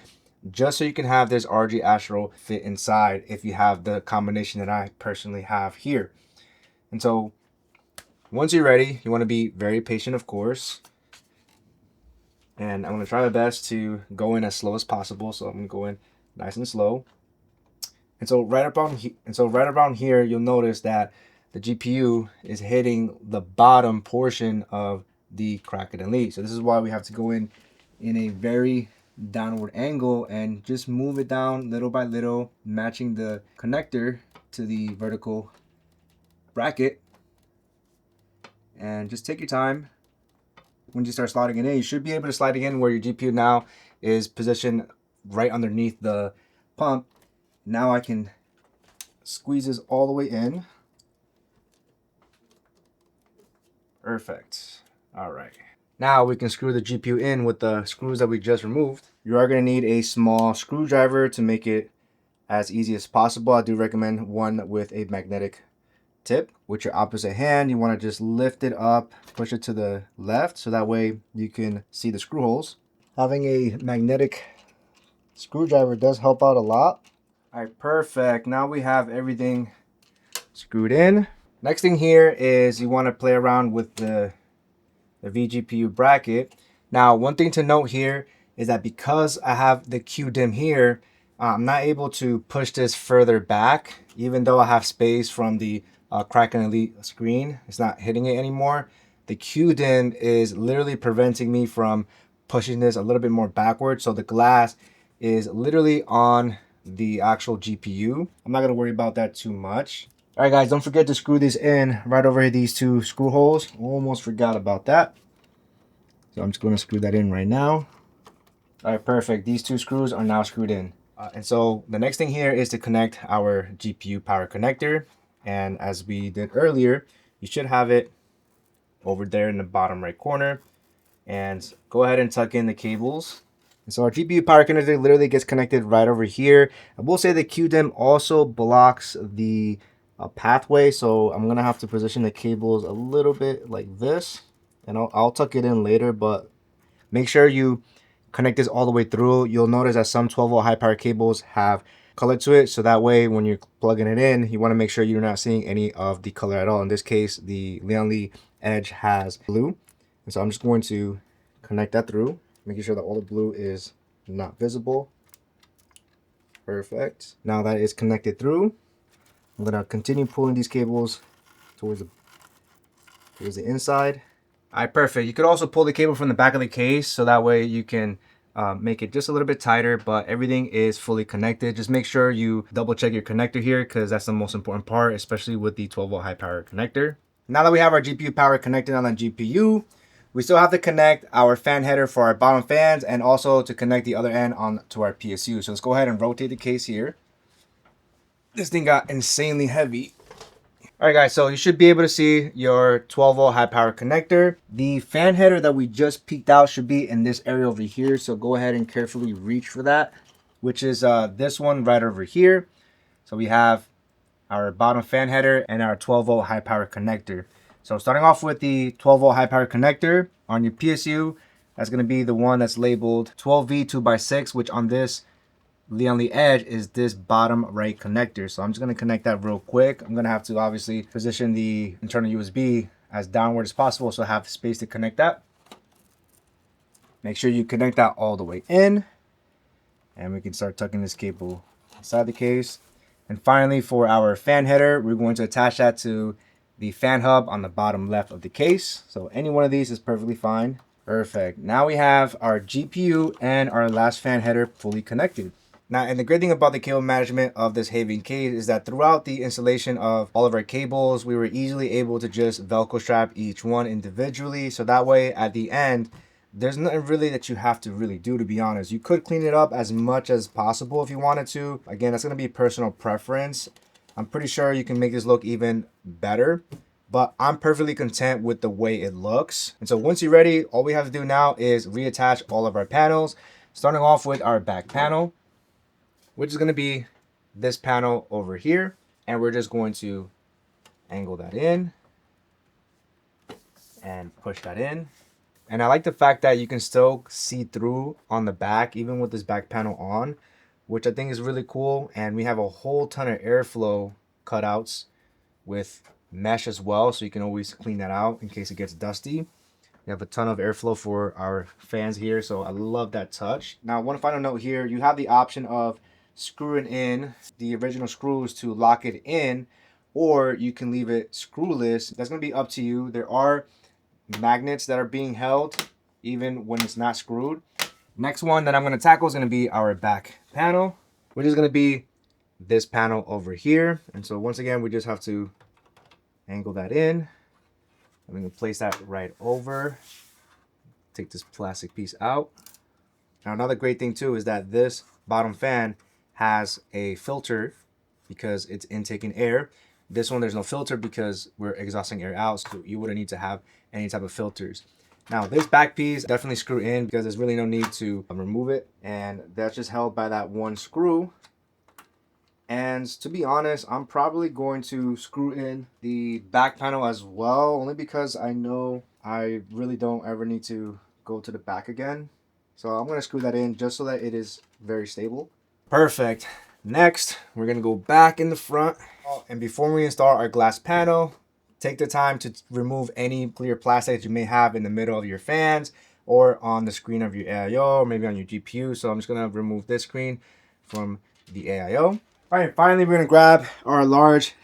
just so you can have this ROG Astral fit inside if you have the combination that I personally have here. And so once you're ready, you want to be very patient, of course. And I'm going to try my best to go in as slow as possible. So I'm going to go in nice and slow. And so right around here, you'll notice that the GPU is hitting the bottom portion of the Kraken Elite. So this is why we have to go in a very downward angle and just move it down little by little, matching the connector to the vertical bracket. And just take your time. When you start sliding it in, you should be able to slide it in where your GPU now is positioned right underneath the pump. Now I can squeeze this all the way in. Perfect. All right. Now we can screw the GPU in with the screws that we just removed. You are going to need a small screwdriver to make it as easy as possible. I do recommend one with a magnetic tip. With your opposite hand, you want to just lift it up, push it to the left, so that way you can see the screw holes. Having a magnetic screwdriver does help out a lot. All right, perfect. Now we have everything screwed in. Next thing here is you want to play around with the VGPU bracket. Now, one thing to note here is that because I have the QDIM here, I'm not able to push this further back, even though I have space from the Kraken Elite screen. It's not hitting it anymore. The QDIM is literally preventing me from pushing this a little bit more backwards, so the glass is literally on the actual GPU. I'm not gonna worry about that too much. All right, guys, don't forget to screw this in right over these two screw holes. Almost forgot about that. So I'm just gonna screw that in right now. All right, perfect. These two screws are now screwed in. And so the next thing here is to connect our GPU power connector. And as we did earlier, you should have it over there in the bottom right corner. and go ahead and tuck in the cables. And so our GPU power connector literally gets connected right over here. I will say the QDIM also blocks the pathway, so I'm gonna have to position the cables a little bit like this, and I'll tuck it in later, but make sure you connect this all the way through. You'll notice that some 12-volt high power cables have color to it, so that way when you're plugging it in, you want to make sure you're not seeing any of the color at all. In this case, the Lian edge has blue, and so I'm just going to connect that through, making sure that all the blue is not visible. Perfect. Now that it's connected through, I'm gonna continue pulling these cables towards the inside. All right, perfect. You could also pull the cable from the back of the case, so that way you can make it just a little bit tighter, but everything is fully connected. Just make sure you double check your connector here, because that's the most important part, especially with the 12-volt high power connector. Now that we have our GPU power connected on the GPU, we still have to connect our fan header for our bottom fans, and also to connect the other end on to our PSU. So let's go ahead and rotate the case here. This thing got insanely heavy. All right, guys, so you should be able to see your 12-volt high power connector. The fan header that we just peeked out should be in this area over here. So go ahead and carefully reach for that, which is this one right over here. So we have our bottom fan header and our 12-volt high power connector. So starting off with the 12-volt high power connector on your PSU, that's going to be the one that's labeled 12V 2x6, which on this Lian edge is this bottom right connector. So I'm just going to connect that real quick. I'm going to have to obviously position the internal USB as downward as possible, so I have space to connect that. Make sure you connect that all the way in, and we can start tucking this cable inside the case. And finally, for our fan header, we're going to attach that to the fan hub on the bottom left of the case. So any one of these is perfectly fine. Perfect. Now we have our GPU and our last fan header fully connected. Now, and the great thing about the cable management of this HAVN case is that throughout the installation of all of our cables, we were easily able to just Velcro strap each one individually. So that way at the end, there's nothing really that you have to really do, to be honest. You could clean it up as much as possible if you wanted to. Again, that's going to be personal preference. I'm pretty sure you can make this look even better, but I'm perfectly content with the way it looks. And so once you're ready, all we have to do now is reattach all of our panels, starting off with our back panel, which is going to be this panel over here. And we're just going to angle that in and push that in. And I like the fact that you can still see through on the back, even with this back panel on, which I think is really cool. And we have a whole ton of airflow cutouts with mesh as well, so you can always clean that out in case it gets dusty. We have a ton of airflow for our fans here, so I love that touch. Now, one final note here, you have the option of screwing in the original screws to lock it in, or you can leave it screwless. That's going to be up to you. There are magnets that are being held even when it's not screwed. Next one that I'm going to tackle is going to be our back panel, which is going to be this panel over here. And so once again, we just have to angle that in. I'm going to place that right over. Take this plastic piece out. Now, another great thing too is that this bottom fan has a filter because it's intaking air. This one, there's no filter because we're exhausting air out, so you wouldn't need to have any type of filters. Now, this back piece definitely screw in because there's really no need to remove it, and that's just held by that one screw. And to be honest, I'm probably going to screw in the back panel as well, only because I know I really don't ever need to go to the back again. So I'm going to screw that in just so that it is very stable. Perfect. Next, we're going to go back in the front. And before we install our glass panel, take the time to remove any clear plastic that you may have in the middle of your fans or on the screen of your AIO, or maybe on your GPU. So I'm just going to remove this screen from the AIO. All right, finally, we're going to grab our large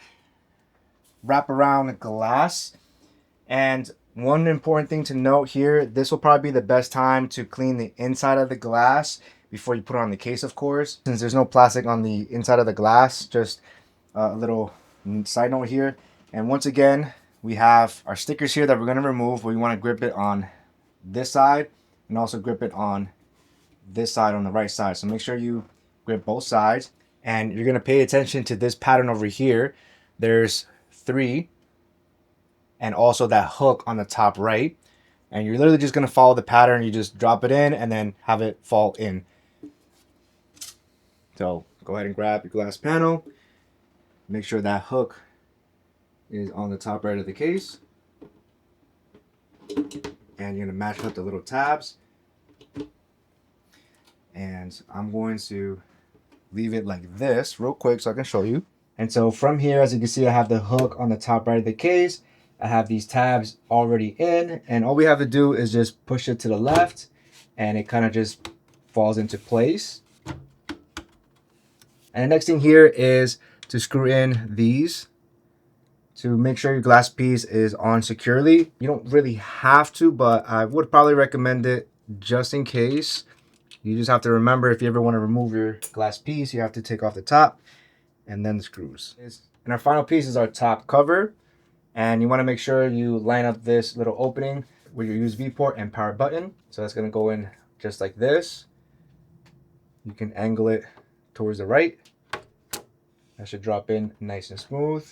wraparound glass. And one important thing to note here, this will probably be the best time to clean the inside of the glass before you put it on the case, of course. Since there's no plastic on the inside of the glass, just a little side note here. And once again, we have our stickers here that we're going to remove. We want to grip it on this side and also grip it on this side on the right side. So make sure you grip both sides. And you're going to pay attention to this pattern over here. There's 3 and also that hook on the top right. And you're literally just gonna follow the pattern. You just drop it in and then have it fall in. So go ahead and grab your glass panel. Make sure that hook is on the top right of the case. And you're gonna match up the little tabs. And I'm going to leave it like this real quick so I can show you. And so from here, as you can see, I have the hook on the top right of the case. I have these tabs already in, and all we have to do is just push it to the left and it kind of just falls into place. And the next thing here is to screw in these to make sure your glass piece is on securely. You don't really have to, but I would probably recommend it just in case. You just have to remember, if you ever want to remove your glass piece, you have to take off the top and then the screws. And our final piece is our top cover. And you want to make sure you line up this little opening with your USB port and power button. So that's going to go in just like this. You can angle it towards the right. That should drop in nice and smooth.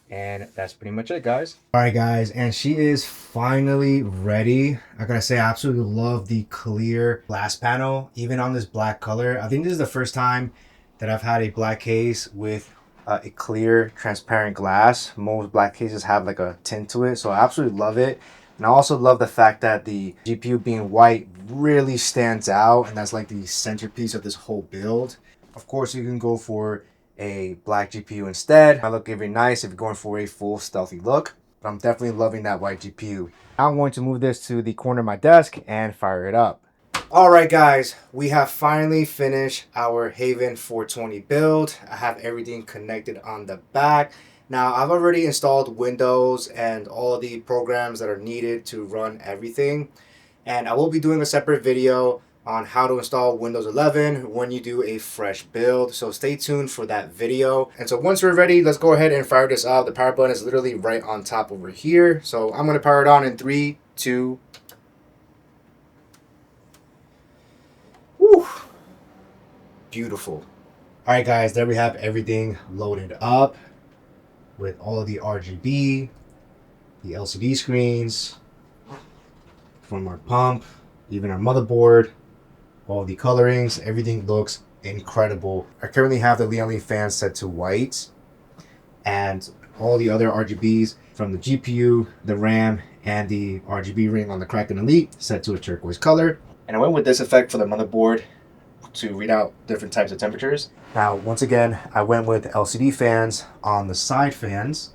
And that's pretty much it, guys. All right, guys, and she is finally ready. I gotta say, I absolutely love the clear glass panel, even on this black color. I think this is the first time that I've had a black case with a clear, transparent glass. Most black cases have like a tint to it, so I absolutely love it. And I also love the fact that the GPU being white really stands out, and that's like the centerpiece of this whole build. Of course, you can go for a black GPU instead. Might look very nice if you're going for a full stealthy look, but I'm definitely loving that white GPU. Now I'm going to move this to the corner of my desk and fire it up. All right, guys, we have finally finished our HAVN 420 build. I have everything connected on the back. Now, I've already installed Windows and all the programs that are needed to run everything. And I will be doing a separate video on how to install Windows 11 when you do a fresh build. So stay tuned for that video. And so once we're ready, let's go ahead and fire this up. The power button is literally right on top over here. So I'm going to power it on in 3, 2. Woo! Beautiful. All right, guys, there we have everything loaded up with all of the RGB, the LCD screens from our pump, even our motherboard, all the colorings, everything looks incredible. I currently have the Lian fan set to white, and all the other RGBs from the GPU, the RAM, and the RGB ring on the Kraken Elite set to a turquoise color. And I went with this effect for the motherboard to read out different types of temperatures. Now, once again, I went with LCD fans on the side fans.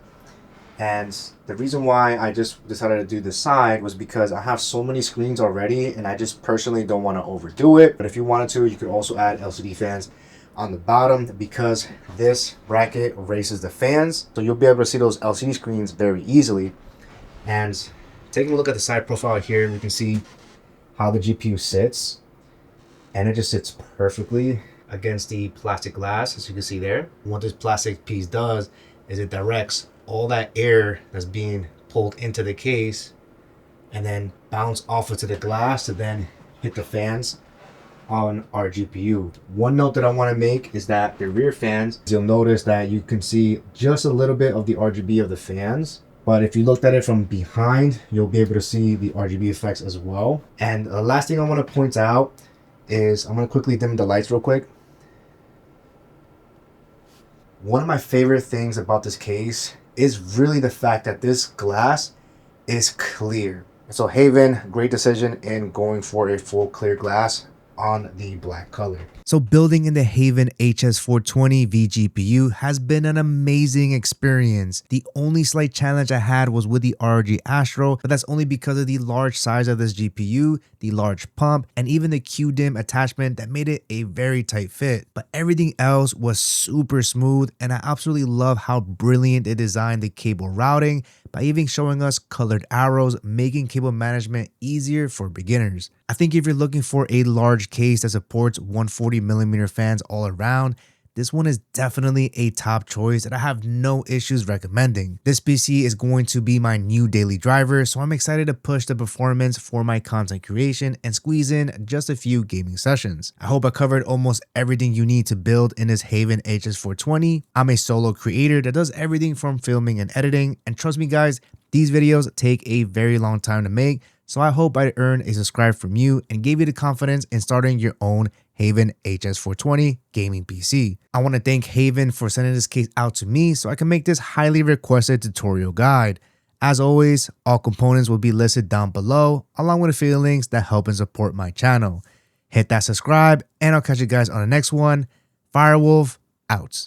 And the reason why I just decided to do the side was because I have so many screens already and I just personally don't want to overdo it. But if you wanted to, you could also add LCD fans on the bottom because this bracket raises the fans. So you'll be able to see those LCD screens very easily. And taking a look at the side profile here, we can see how the GPU sits. And it just sits perfectly against the plastic glass, as you can see there. What this plastic piece does is it directs all that air that's being pulled into the case and then bounce off into the glass to then hit the fans on our GPU. One note that I want to make is that the rear fans, you'll notice that you can see just a little bit of the RGB of the fans. But if you looked at it from behind, you'll be able to see the RGB effects as well. And the last thing I want to point out is I'm going to quickly dim the lights real quick. One of my favorite things about this case is really the fact that this glass is clear. So HAVN, great decision in going for a full clear glass on the black color. So building in the HAVN HS420 VGPU has been an amazing experience. The only slight challenge I had was with the ROG ASTRAL, but that's only because of the large size of this GPU, the large pump, and even the QDIMM attachment that made it a very tight fit. But everything else was super smooth, and I absolutely love how brilliant it designed the cable routing by even showing us colored arrows, making cable management easier for beginners. I think if you're looking for a large case that supports 140mm fans all around, this one is definitely a top choice that I have no issues recommending. This PC is going to be my new daily driver, so I'm excited to push the performance for my content creation and squeeze in just a few gaming sessions. I hope I covered almost everything you need to build in this HAVN HS420. I'm a solo creator that does everything from filming and editing, and trust me guys, these videos take a very long time to make, so I hope I earned a subscribe from you and gave you the confidence in starting your own HAVN HS420 gaming PC. I want to thank HAVN for sending this case out to me so I can make this highly requested tutorial guide. As always, all components will be listed down below, along with affiliate links that help and support my channel. Hit that subscribe, and I'll catch you guys on the next one. Firewolf out.